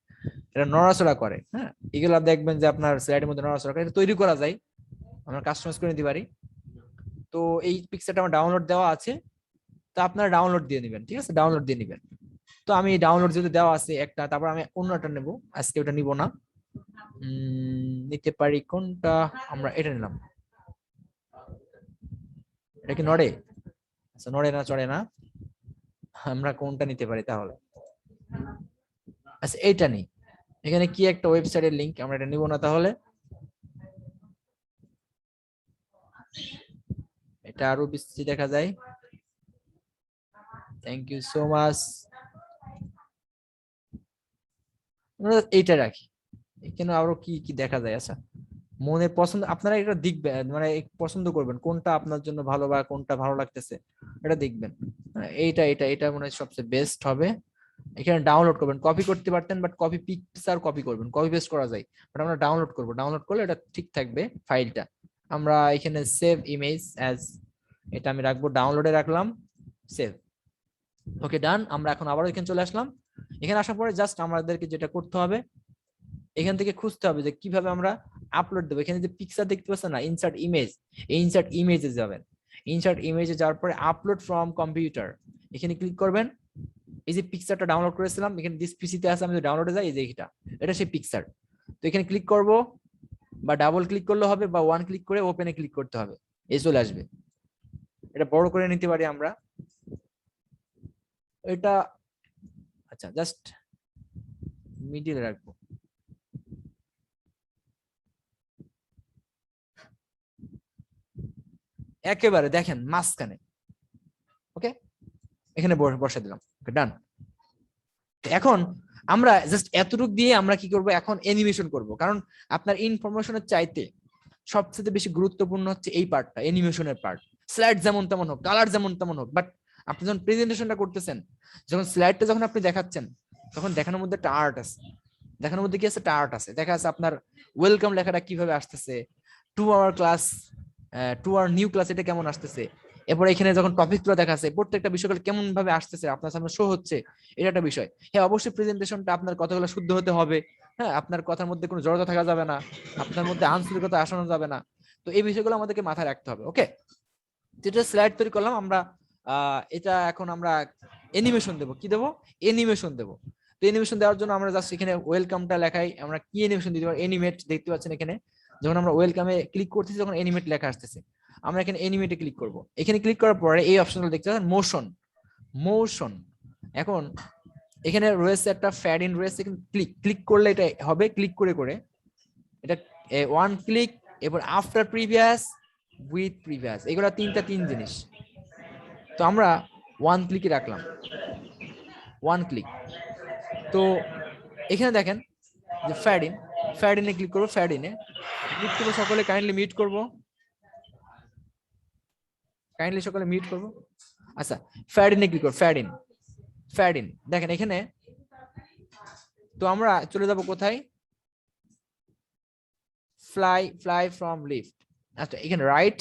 এটা নড়াচড়া করে। হ্যাঁ, এগুলা দেখবেন যে আপনার স্লাইডের মধ্যে নড়াচড়া করে, এটা তৈরি করা যায়, আমরা কাস্টমাইজ করে নিতে পারি। তো এই পিকচারটা আমার ডাউনলোড দেওয়া আছে, তো আপনারা ডাউনলোড দিয়ে নেবেন, ঠিক আছে, ডাউনলোড দিয়ে নেবেন। তো আমি ডাউনলোড যেহেতু দেওয়া আছে একটা, তারপর আমি অন্যটা নেব, আজকে ওটা নিব না, নিতে পারি কোনটা, আমরা এটা নিলাম। এটা কি নড়ে? আচ্ছা, নড়ে না, চড়ে না, আমরা কোনটা নিতে পারি তাহলে? আচ্ছা, এইটা নেই, এখানে কি একটা ওয়েবসাইটের লিংক, আমরা এটা নিব না তাহলে, এটা আরো বেশি দেখা যায়। থ্যাংক ইউ সো মাচ, এইটা রাখি। এখানে আরো কি কি দেখা যায়? আচ্ছা, মনে পছন্দ, আপনারা এটা দেখবেন, মানে পছন্দ করবেন কোনটা আপনার জন্য ভালো বা কোনটা ভালো লাগতেছে, এটা দেখবেন। এটা মনে হয় সবচেয়ে বেস্ট হবে। এখানে ডাউনলোড করবেন, কপি করতে পারতেন, বাট কপি পিকচার কপি করবেন, কপি পেস্ট করা যায়, বাট আমরা ডাউনলোড করব, ডাউনলোড করলে এটা ঠিক থাকবে ফাইলটা। আমরা এখানে সেভ ইমেজ অ্যাজ, এটা আমি রাখবো, ডাউনলোডে রাখলাম, সেভ। ওকে, ডান। আমরা এখন আবার এখানে চলে আসলাম। এখানে আসার পরে জাস্ট আমাদেরকে যেটা করতে হবে, এখান থেকে খুঁজতে হবে যে কিভাবে আমরা আপলোড দেবো। এখানে যে পিকচার দেখতে পাচ্ছেন না, ইনসার্ট ইমেজ, এই ইনসার্ট ইমেজে যাবেন, ইনসার্ট ইমেজে যাওয়ার পরে আপলোড ফ্রম কম্পিউটার, এখানে ক্লিক করবেন। এই যে পিকচারটা ডাউনলোড করেছিলাম, এখানে দিস পিসিতে আছে, আমি ডাউনলোডে যাই, এই যে এটা সেই পিকচার। তো এখানে ক্লিক করব, বা ডাবল ক্লিক করলে হবে, বা ওয়ান ক্লিক করে ওপেনে ক্লিক করতে হবে, এই চলে আসবে। এটা বড় করে নিতে পারি আমরা এটা, আচ্ছা জাস্ট মিডিলে রাখবো। একেবারে দেখেন মাঝখানে, ওকে, এখানে বসে দিলাম, ওকে, ডান। এখন আমরা জাস্ট এতটুকু দিয়ে আমরা কি করব, এখন অ্যানিমেশন করব, কারণ আপনার ইনফরমেশনের চাইতে সবচেয়ে বেশি গুরুত্বপূর্ণ হচ্ছে এই পার্টটা, অ্যানিমেশনের পার্ট। স্লাইড যেমন তেমন হোক, কালার যেমন তেমন হোক, বাট আপনি যখন প্রেজেন্টেশনটা করতেছেন, যখন স্লাইডটা যখন আপনি দেখাচ্ছেন, তখন দেখানোর মধ্যে একটা আর্ট আছে, দেখানোর মধ্যে কি আছে, একটা আর্ট আছে, দেখা যাচ্ছে আপনার ওয়েলকাম লেখাটা কিভাবে আসতেছে, to our class, two our new class, এটা কেমন আসতেছে, এরপর এখানে যখন টপিকগুলো দেখাচ্ছে প্রত্যেকটা বিষয়গুলো কেমন ভাবে আসতেছে আপনার সামনে শো হচ্ছে, এটা একটা বিষয়। হ্যাঁ, অবশ্যই প্রেজেন্টেশনটা আপনার কথাগুলো শুদ্ধ হতে হবে, হ্যাঁ, আপনার কথার মধ্যে কোনো জড়তা থাকা যাবে না, আপনার মধ্যে আঞ্চলিকতা আসানো যাবে না। তো এই বিষয়গুলো আমাদেরকে মাথায় রাখতে হবে। ওকে, যেটা স্লাইড তৈরি করলাম আমরা, এটা এখন আমরা অ্যানিমেশন দেবো, কি দেবো, অ্যানিমেশন দেবো। তো অ্যানিমেশন দেওয়ার জন্য আমরা জাস্ট এখানে ওয়েলকামটা লেখাই, আমরা কি অ্যানিমেশন দিতে পারি, অ্যানিমেট দেখতে পাচ্ছেন এখানে, যখন আমরা ওয়েলকামে ক্লিক করতেছি তখন অ্যানিমেট লেখা আসতেছে, আমরা এখানে অ্যানিমেটে ক্লিক করব। এখানে ক্লিক করার পরে এই অপশনটা দেখতে পাচ্ছেন মোশন। এখন এখানে রয়েছে একটা ফ্যাড ইন রয়েছে, ক্লিক করলে এটা হবে, ক্লিক করে এটা ওয়ান ক্লিক, এরপর আফটার প্রিভিয়াস, উইথ প্রিভিয়াস, এগুলো তিন জিনিস। তো আমরা ওয়ান ক্লিকে রাখলাম, ওয়ান ক্লিক, তো এখানে দেখেন যে ফ্যাডিনে ক্লিক করবো, ফ্যাডিনে মিট করবো, সকলে কাইন্ডলি মিট করবো, কাইন্ডলি সকলে মিট করবো। আচ্ছা, ফ্যাডিনে ক্লিক করবো, ফ্যাডিন দেখেন এখানে। তো আমরা চলে যাব কোথায়, ফ্লাই ফ্রম লিফট। আচ্ছা, এখানে রাইট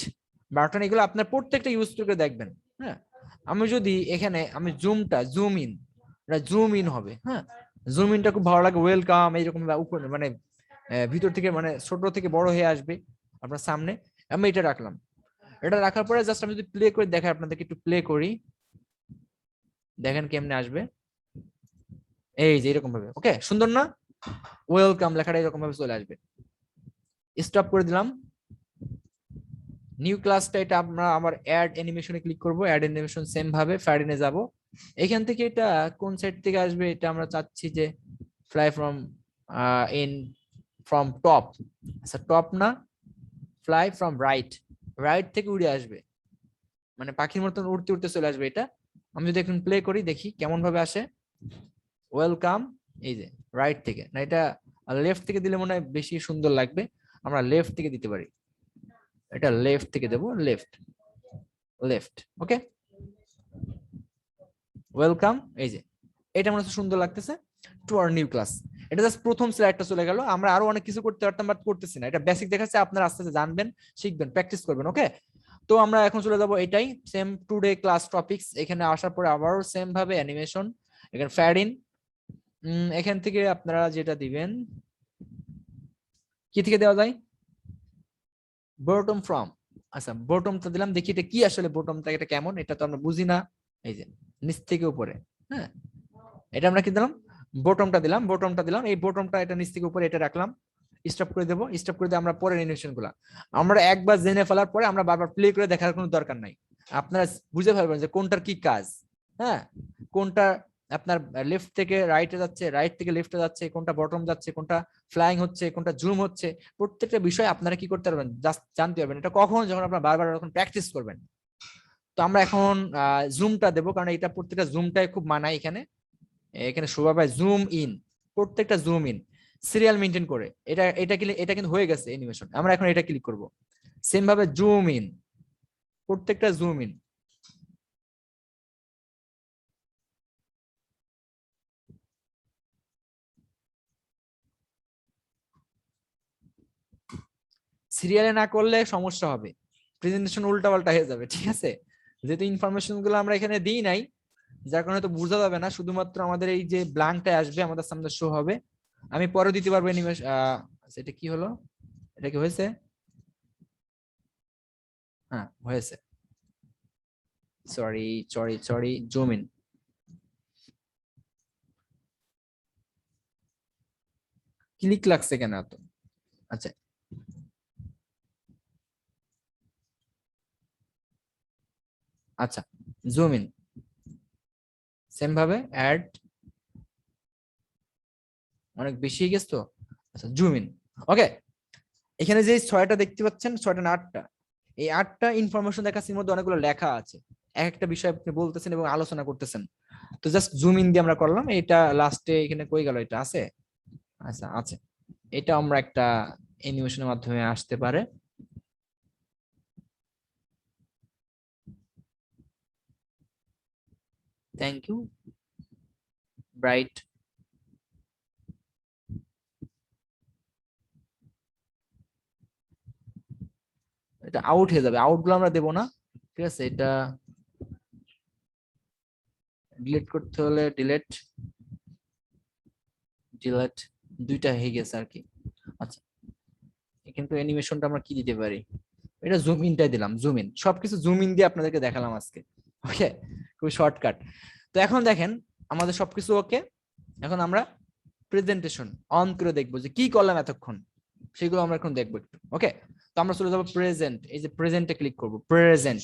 বাটন, এগুলো আপনার প্রত্যেকটা ইউজ করে দেখবেন। হ্যাঁ, আমি যদি এখানে আমি জুম ইন হবে। হ্যাঁ, জুম ইনটা খুব ভালো লাগে, ওয়েলকাম এইরকম উপরে মানে ভিতর থেকে মানে ছোট থেকে বড় হয়ে আসবে আপনার সামনে। আমি এটা রাখলাম, এটা রাখার পরে জাস্ট আমি যদি প্লে করে দেখাই আপনাদেরকে, একটু প্লে করি, দেখেন কেমনে আসবে। এই যে এরকম ভাবে, ওকে, সুন্দর না? ওয়েলকাম লেখাটা এরকম ভাবে চলে আসবে। স্টপ করে দিলাম। নিউ ক্লাসটা এটা আমরা আমার অ্যাড অ্যানিমেশনে ক্লিক করব, অ্যাড অ্যানিমেশন সেম ভাবে ফ্যাডিনে যাব। এখান থেকে এটা কোন সাইড থেকে আসবে, এটা আমরা চাচ্ছি যে ফ্লাই ফ্রম টপ। আচ্ছা, টপ না, ফ্লাই ফ্রম রাইট থেকে উড়ে আসবে, মানে পাখির মতন উড়তে উড়তে চলে আসবে এটা। আমি যদি এখন প্লে করি, দেখি কেমন ভাবে আসে। ওয়েলকাম, এই যে রাইট থেকে না, এটা লেফট থেকে দিলে মনে হয় বেশি সুন্দর লাগবে, আমরা লেফট থেকে দিতে পারি, এটা লেফট থেকে দেবো, লেফট, ওকে, ওয়েলকাম। এই যে এটা মনে হচ্ছে সুন্দর লাগতেছে, টু আওয়ার নিউ ক্লাস। এটা জাস্ট প্রথম স্লাইডটা চলে গেল, আমরা আরো অনেক কিছু করতে পারতাম বাট করতেছি না। এটা বেসিক দেখাচ্ছে, আপনারা আস্তে আস্তে জানবেন, শিখবেন, প্র্যাকটিস করবেন, ওকে। তো আমরা এখন চলে যাব এটাই সেম টুডে ক্লাস টপিকস। এখানে আসার পরে আবারও সেম ভাবে অ্যানিমেশন, এখানে ফ্যাড ইন, এখান থেকে আপনারা যেটা দিবেন, কি থেকে দেওয়া যায়, বটম ফ্রম। আচ্ছা, বটমটা দিলাম, দেখি এটা কি আসলে বটমটা, এটা কেমন, এটা তো আমরা বুঝি না। এই যে নিচ থেকে উপরে, হ্যাঁ, এটা আমরা কি দিলাম, বটমটা দিলাম। এই বটমটা এটা নিচ থেকে উপরে এটা রাখলাম। স্টপ করে দেবো, স্টপ করে দিয়ে আমরা পরের অ্যানিমেশন গুলা আমরা একবার জেনে ফেলার পরে আমরা বারবার প্লে করে দেখার কোনো দরকার নাই। আপনারা বুঝে ফেলবেন যে কোনটার কি কাজ। হ্যাঁ, কোনটা আপনার লেফট থেকে রাইটে যাচ্ছে, রাইট থেকে লেফটে যাচ্ছে, কোনটা বটম যাচ্ছে, কোনটা ফ্লাইং হচ্ছে, কোনটা জুম হচ্ছে, প্রত্যেকটা বিষয় আপনারা কি করতে পারবেন, জাস্ট জানতে পারবেন। এটা কখন, যখন আপনারা বারবার যখন প্র্যাকটিস করবেন। তো আমরা এখন জুমটা দেবো, কারণ এটা প্রত্যেকটা জুমটাই খুব মানায় এখানে। এখানে শোভা পায় জুম ইন, প্রত্যেকটা জুম ইন সিরিয়াল মেনটেন করে। এটা কিন্তু হয়ে গেছে অ্যানিমেশন। আমরা এখন এটা ক্লিক করব, সেম ভাবে জুম ইন, প্রত্যেকটা জুম ইন। সিরিয়ালে না করলে সমস্যা হবে, প্রেজেন্টেশন উল্টাপাল্টা হয়ে যাবে, ঠিক আছে? যেহেতু ইনফরমেশন গুলো আমরা এখানে দিই নাই, যার কারণে তো বোঝা যাবে না, শুধুমাত্র আমাদের এই যে ব্ল্যাঙ্কটা আসবে আমাদের সামনে শো হবে। আমি পরে দিতে পারবো অ্যানিমেশন। এটা কি হলো, এটা কি হয়েছে? হ্যাঁ হয়েছে, সরি, জুম ইন। ক্লিক লাগছে কেন এত? আচ্ছা, আচ্ছা, জুম ইন সেম ভাবে অ্যাড, অনেক বেশি হয়ে গেছে তো। আচ্ছা, জুম ইন, ওকে। এখানে যে 6টা দেখতে পাচ্ছেন, 6টা না 8টা, এই 8টা ইনফরমেশন দেখাচ্ছে, এর মধ্যে অনেকগুলো লেখা আছে, এক একটা বিষয় আপনি বলতেছেন এবং আলোচনা করতেছেন। তো জাস্ট জুম ইন দিয়ে আমরা করলাম। এটা লাস্টে এখানে কই গেল, এটা আছে, আচ্ছা আছে। এটা আমরা একটা অ্যানিমেশনের মাধ্যমে আসতে পারে। Thank you Bright. এটা আউট হয়ে যাবে, আউট গুলো আমরা দেবো না, ঠিক আছে? এটা ডিলিট করতে হলে ডিলিট, দুইটা হয়ে গেছে আর কি। আচ্ছা, কিন্তু অ্যানিমেশনটা আমরা কি দিতে পারি, এটা জুম ইনটাই দিলাম, জুম ইন, সবকিছু জুম ইন দিয়ে আপনাদেরকে দেখালাম আজকে, ওকে, খুব শর্টকাট। তো এখন দেখেন আমাদের সবকিছু ওকে। এখন আমরা প্রেজেন্টেশন অন করে দেখবো যে কি করলাম এতক্ষণ, সেগুলো আমরা এখন দেখবো একটু, ওকে। তো আমরা চলে যাবো প্রেজেন্ট, এই যে প্রেজেন্টে ক্লিক করবো, প্রেজেন্ট,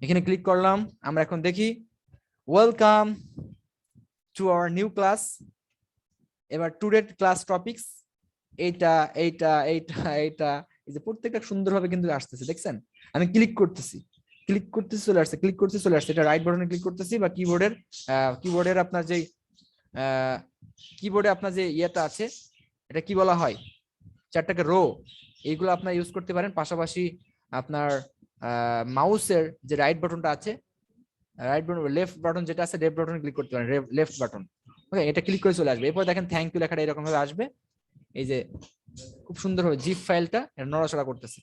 এখানে ক্লিক করলাম। আমরা এখন দেখি welcome to our new class. এবার টুডে ক্লাস টপিকস, এইটা এইটা এইটা এইটা, এই যে প্রত্যেকটা সুন্দরভাবে কিন্তু আসতেছে, দেখছেন? আমি ক্লিক করতেছি চলে আসছে, ক্লিক করতেছি চলে আসছে। এটা রাইট বাটনে ক্লিক করতেছি বা কিবোর্ডের আপনার যে কিবোর্ডে আপনার যে ইয়েটা আছে এটা কি বলা হয়, চারটাকে রো, এইগুলো আপনার ইউজ করতে পারেন। পাশাপাশি আপনার মাউসের যে রাইট বাটনটা আছে, রাইট বাটন লেফট বাটন যেটা আছে, লেফট বাটন ক্লিক করতে পারেন, লেফট বাটন। ওকে, এটা ক্লিক করে চলে আসবে। এরপর দেখেন থ্যাংক ইউ লেখাটা এরকম ভাবে আসবে। এই যে খুব সুন্দর হবে জিপ ফাইলটা নড়াচড়া করতেছে।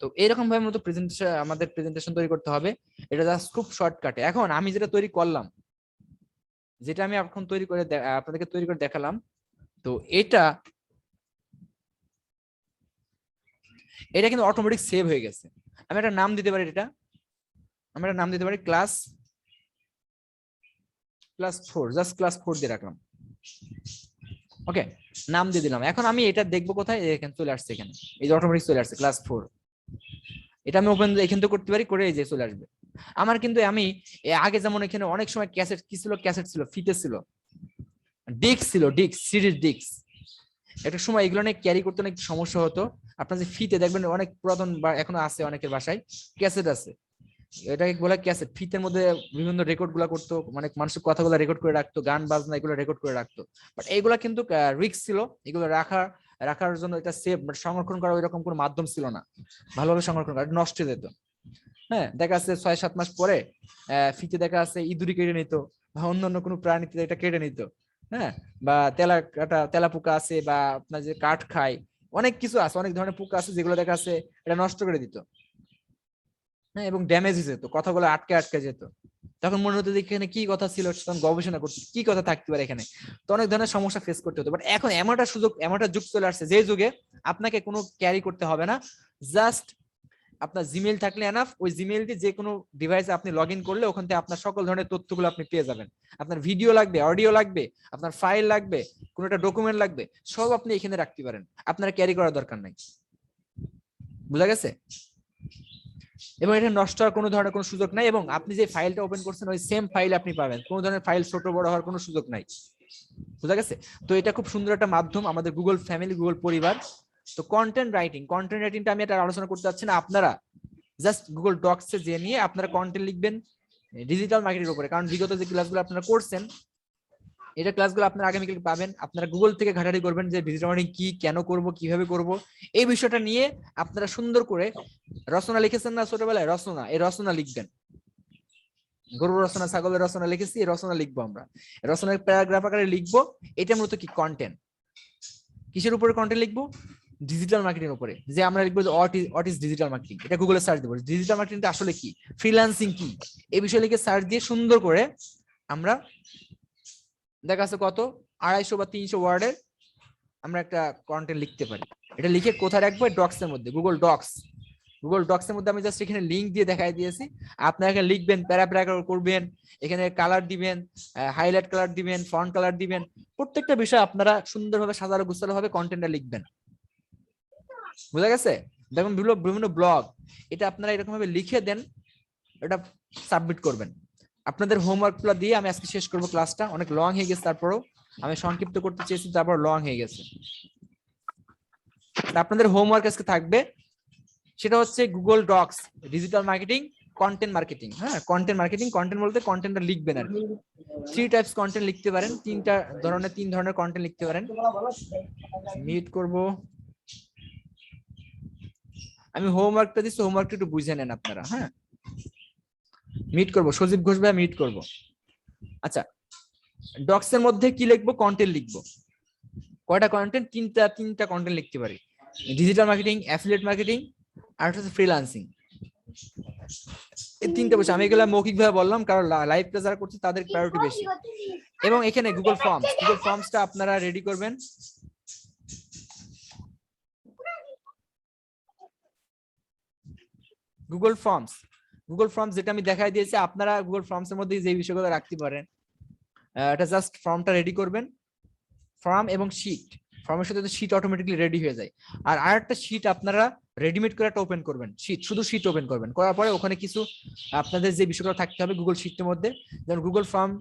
তো এরকম ভাবে মতো প্রেজেন্টেশন, আমাদের প্রেজেন্টেশন তৈরি করতে হবে। এটা জাস্ট খুব শর্টকাটে। এখন আমি যেটা তৈরি করলাম, যেটা আমি এখন তৈরি করে আপনাদেরকে তৈরি করে দেখালাম, তো এটা কিন্তু অটোমেটিক সেভ হয়ে গেছে। আমি একটা নাম দিতে পারি, এটা আমি একটা নাম দিতে পারি ক্লাস 4, জাস্ট ক্লাস 4 দিয়ে রাখলাম। ওকে, নাম দিয়ে দিলাম। এখন আমি এটা দেখবো কোথায়, এখানে চলে আসছে, এখানে এই যে অটোমেটিক চলে আসছে ক্লাস 4। এটা আমি ওপেন এখান থেকে করতে পারি, করে এই যে চলে আসবে আমার। কিন্তু আমি আগে যেমন এখানে অনেক সময় ক্যাসেট কি ছিল, ক্যাসেট ছিল, ফিতে ছিল, ডিস্ক ছিল, ডিস্ক সিরিজ ডিস্ক। একটা সময় এগুলো নিয়ে ক্যারি করতে অনেক সমস্যা হতো। আপনার যে ফিতে দেখবেন অনেক পুরাতন বা এখনো আছে অনেকের বাসায় ক্যাসেট আছে, এটাকে বলে ক্যাসেট। ফিতের মধ্যে বিভিন্ন রেকর্ড গুলা করতো, মানে মানুষের কথাগুলো রেকর্ড করে রাখতো, গান বাজনা এগুলো রেকর্ড করে রাখতো। বাট এইগুলা কিন্তু রিস্ক ছিল, এগুলো রাখার জন্য এটা সেভ সংরক্ষণ করা এরকম কোনো মাধ্যম ছিল না ভালোভাবে সংরক্ষণ করা, নষ্ট হয়ে যেত। হ্যাঁ, দেখা যাচ্ছে 6-7 মাস পরে ফিতে দেখা যাচ্ছে ইঁদুরি কেটে নিত, বা অন্যান্য কোনো প্রাণীতে এটা কেটে নিত। হ্যাঁ, বা তেলা পোকা আছে, বা আপনার যে কাঠ খায়, অনেক কিছু আছে, অনেক ধরনের পোকা আছে যেগুলো দেখা যাচ্ছে এটা নষ্ট করে দিত। হ্যাঁ, এবং ড্যামেজ হয়ে যেত, কথাগুলো আটকে যেত। তখন মনে হতো যে এখানে কি কথা ছিল, তখন গবেষণা করতে কি কথা থাকতে পারে এখানে। তো অনেক ধরনের সমস্যা ফেস করতে হতো। বাট এখন এমন একটা যুগ চলে আসছে, যে যুগে আপনাকে কোনো ক্যারি করতে হবে না। জাস্ট আপনার জিমেইল থাকলে এনাফ। ওই জিমেইল দিয়ে যে কোনো ডিভাইসে আপনি লগ ইন করলে ওখান থেকে আপনার সকল ধরনের তথ্যগুলো আপনি পেয়ে যাবেন। আপনার ভিডিও লাগবে, অডিও লাগবে, আপনার ফাইল লাগবে, কোনো একটা ডকুমেন্ট লাগবে, সব আপনি এখানে রাখতে পারেন, আপনার ক্যারি করার দরকার নাই। বুঝা গেছে? এবং এটা নষ্ট হওয়ার কোনো ধরনের কোনো সুযোগ নাই। এবং আপনি যে ফাইলটা ওপেন করছেন ওই সেম ফাইল আপনি পাবেন, কোনো ধরনের ফাইল ছোট বড় হওয়ার কোনো সুযোগ নাই। বুঝা গেছে? তো এটা খুব সুন্দর একটা মাধ্যম আমাদের গুগল ফ্যামিলি, গুগল পরিবার। তো কন্টেন্ট রাইটিংটা আমি এটা আলোচনা করতে চাচ্ছি না। আপনারা জাস্ট গুগল ডক্সে যে নিয়ে আপনারা কন্টেন্ট লিখবেন ডিজিটাল মার্কেটিং উপরে। কারণ বিগত যে ক্লাসগুলো আপনারা করছেন, এটা ক্লাসগুলো আপনারা আগামীকাল পাবেন। আপনারা গুগল থেকে ঘাটাঘাটি করবেন যে ডিজিটাল মার্কেটিং কি, কেন করব, কিভাবে করব, এই বিষয়টা নিয়ে আপনারা সুন্দর করে রচনা লিখেছেন না ছোটবেলায়, রচনা, এই রচনা লিখবেন। গরুর রচনা, ছাগলের রচনা লিখেছি, এই রচনা লিখবো আমরা, রচনার প্যারাগ্রাফ আকারে লিখবো। এটা মূলত কি কন্টেন্ট। কিসের উপরে কন্টেন্ট লিখবো? ডিজিটাল মার্কেটিং উপরে। যে আমরা লিখবো যে হোয়াট ইজ ডিজিটাল মার্কেটিং, এটা গুগলে সার্চ দেবো, ডিজিটাল মার্কেটিংটা আসলে কি, ফ্রিল্যান্সিং কি, এই বিষয়ে লিখে সার্চ দিয়ে সুন্দর করে আমরা দেখা যাচ্ছে কত 250 বা 300 ওয়ার্ডের আমরা একটা কন্টেন্ট লিখতে পারি। এটা লিখে কোথায় রাখবো? ডক্স এর মধ্যে, গুগল ডক্স এর মধ্যে আমি জাস্ট এখানে লিংক দিয়ে দেখাই দিয়েছি। আপনারা এখানে লিখবেন, প্যারাগ্রাফ করবেন, এখানে কালার দিবেন, হাইলাইট কালার দিবেন, ফন্ট কালার দিবেন, প্রত্যেকটা বিষয় আপনারা সুন্দরভাবে সাজানো গুছানো ভাবে কন্টেন্টটা লিখবেন। বুঝা গেছে? দেখুন বিভিন্ন ব্লগ, এটা আপনারা এরকম ভাবে লিখে দেন, এটা সাবমিট করবেন। আপনাদের হোমওয়ার্কগুলো দিয়ে আমি আজকে শেষ করব ক্লাসটা, অনেক লং হয়ে গেছে, তারপরেও আমি সংক্ষিপ্ত করতে চেয়েছি, তারপর লং হয়ে গেছে। আপনাদের হোমওয়ার্ক আজকে থাকবে, সেটা হচ্ছে Google Docs digital marketing, content marketing. হ্যাঁ, কন্টেন্ট মার্কেটিং, কন্টেন্ট বলতে কন্টেন্টটা লিখবেন আর কি। 3 টাইপস কন্টেন্ট লিখতে পারেন, 3 ধরনের কন্টেন্ট লিখতে পারেন। মিট করব, আমি হোমওয়ার্কটা দিচ্ছি, হোমওয়ার্কটা একটু বুঝে নেন আপনারা। হ্যাঁ, মিট করব, সজীব ঘোষ ভাই মিট করব। আচ্ছা, ডক্স এর মধ্যে কি লিখবো? কন্টেন্ট লিখবো। কয়টা কন্টেন্ট? তিনটা কন্টেন্ট লিখতে পারি, ডিজিটাল মার্কেটিং, অ্যাফিলিয়েট মার্কেটিং, আর হচ্ছে ফ্রিল্যান্সিং। এই 3টা বিষয় আমি এগুলো মৌখিক ভাবে বললাম, কারণ লাইভ ক্লাস যারা করছে তাদের প্রায়োরিটি বেশি। এবং এখানে গুগল ফর্মসটা আপনারা রেডি করবেন। গুগল ফর্মস যেটা আমি দেখাই দিয়েছি, আপনারা গুগল ফর্মস এর মধ্যে যে বিষয়গুলো রাখতে পারেন, এটা জাস্ট ফর্মটা রেডি করবেন। ফর্ম এবং শীট, ফর্মের সাথে শীট অটোমেটিক্যালি রেডি হয়ে যায়। আর আরেকটা শীট আপনারা রেডিমেড করে একটা ওপেন করবেন, শুধু শীট ওপেন করবেন, করার পরে ওখানে কিছু আপনাদের যে বিষয়গুলো থাকতে হবে গুগল শীটের মধ্যে, যেমন গুগল ফর্ম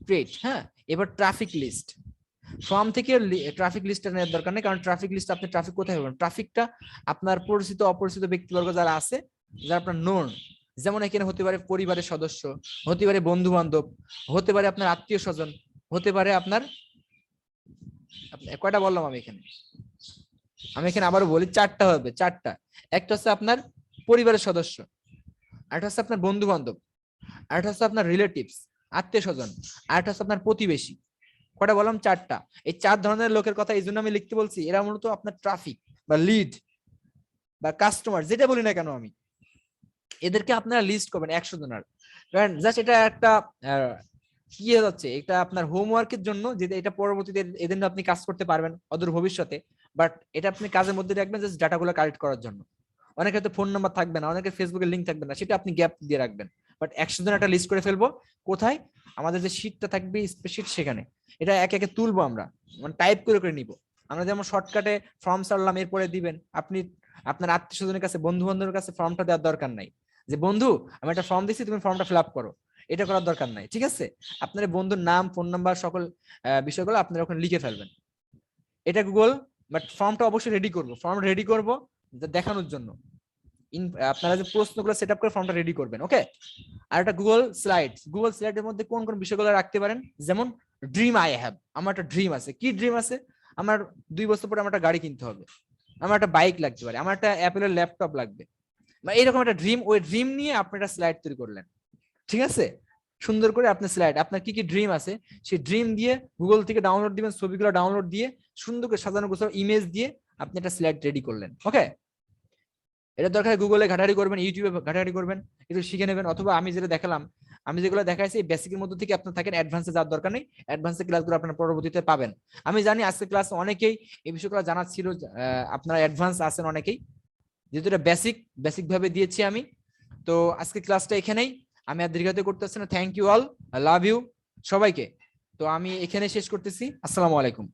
ক্রিয়েট। হ্যাঁ, এবার ট্রাফিক লিস্ট, ফর্ম থেকে ট্রাফিক লিস্টটা নেওয়ার দরকার নেই, কারণ ট্রাফিক লিস্ট আপনি ট্রাফিক কোথায় পাবেন? ট্রাফিকটা আপনার পরিচিত অপরিচিত ব্যক্তিবর্গ যারা আছে, যারা আপনার নোন, যেমন এখানে হতে পারে পরিবারের সদস্য, হতে পারে বন্ধু বান্ধব, হতে পারে আপনার আত্মীয় স্বজন, হতে পারে আপনার কয়টা বললাম আমি এখানে আবারও বলি, 4টা হবে, 4টা। একটা হচ্ছে আপনার পরিবারের সদস্য, আরেকটা হচ্ছে আপনার বন্ধু বান্ধব, আরেকটা হচ্ছে আপনার রিলেটিভস, আত্মীয় স্বজন, আরেকটা হচ্ছে আপনার প্রতিবেশী। কয়টা বললাম? 4টা। এই 4 ধরনের লোকের কথা এই জন্য আমি লিখতে বলছি, এরা মূলত আপনার ট্রাফিক বা লিড বা কাস্টমার যেটা বলি না কেন আমি, এদেরকে আপনারা লিস্ট করবেন 100 জনের। কারণ জাস্ট এটা একটা কি হয়ে যাচ্ছে, এটা আপনার হোমওয়ার্কের জন্য, যে এটা পরবর্তীতে এদের নিয়ে আপনি কাজ করতে পারবেন অদূর ভবিষ্যতে, বাট এটা আপনি কাজের মধ্যে রাখবেন জাস্ট ডাটাগুলো কালেক্ট করার জন্য। অনেকের তো ফোন নাম্বার থাকবে না, অনেকের ফেসবুকের লিঙ্ক থাকবে না, সেটা আপনি গ্যাপ দিয়ে রাখবেন। বাট 100 জন একটা লিস্ট করে ফেলবো। কোথায়? আমাদের যে শীটটা থাকবে স্প্রেডশিট, সেখানে এটা একে একে তুলবো আমরা, মানে টাইপ করে করে নিব আমরা। যেমন শর্টকাটে ফর্ম সারলাম, এরপরে দিবেন আপনি আপনার আত্মীয় স্বজনের কাছে, বন্ধু বান্ধবের কাছে ফর্মটা দেওয়ার দরকার নাই যে বন্ধু আমি একটা ফর্ম দিচ্ছি তুমি ফর্মটা ফিল আপ করো, এটা করার দরকার নাই। ঠিক আছে, আপনার বন্ধুর নাম, ফোন নাম্বার, সকল বিষয়গুলো আপনারা ওখানে লিখে ফেলবেন। এটা গুগল, বাট ফর্মটা অবশ্যই রেডি করবো, ফর্ম রেডি করবো দেখানোর জন্য। আপনারা যে প্রশ্নগুলো সেট আপ করে ফর্মটা রেডি করবেন, ওকে। আর একটা গুগল স্লাইডের মধ্যে কোন কোন বিষয়গুলো রাখতে পারেন, যেমন ড্রিম আই হ্যাভ, আমার একটা ড্রিম আছে। কি ড্রিম আছে? আমার 2 বছর পরে আমার একটা গাড়ি কিনতে হবে, আমার একটা বাইক লাগতে পারে, আমার একটা অ্যাপেলের ল্যাপটপ লাগবে, বা এইরকম একটা ড্রিম। ওই ড্রিম নিয়ে আপনি একটা স্লাইড তৈরি করলেন। ঠিক আছে, সুন্দর করে আপনার স্লাইড, আপনার কি কি ড্রিম আছে সেই ড্রিম দিয়ে গুগল থেকে ডাউনলোড দিবেন, ছবিগুলো ডাউনলোড দিয়ে সুন্দর করে সাজানো গোছানো ইমেজ দিয়ে আপনি একটা স্লাইড রেডি করলেন, ওকে। এটা দরকার গুগলে ঘাটাঘাটি করবেন, ইউটিউবে ঘাটাঘাটি করবেন, একটু শিখে নেবেন। অথবা আমি যেটা দেখালাম, আমি যেগুলো দেখাইছি বেসিকের মধ্যে থেকে আপনার থাকেন, অ্যাডভান্সে যাওয়ার দরকার নেই, অ্যাডভান্সের ক্লাসগুলো আপনার পরবর্তীতে পাবেন। আমি জানি আজকে ক্লাস অনেকেই এই বিষয়গুলো জানার ছিল, আপনারা অ্যাডভান্স আছেন অনেকেই, যেহেতু এটা বেসিক ভাবে দিয়েছি আমি। তো আজকে ক্লাসটা এখানেই, আমি আর দীর্ঘায়িত করতেছি না। Thank you all, I love you সবাইকে। তো আমি এখানে শেষ করতেছি। আসসালামু আলাইকুম।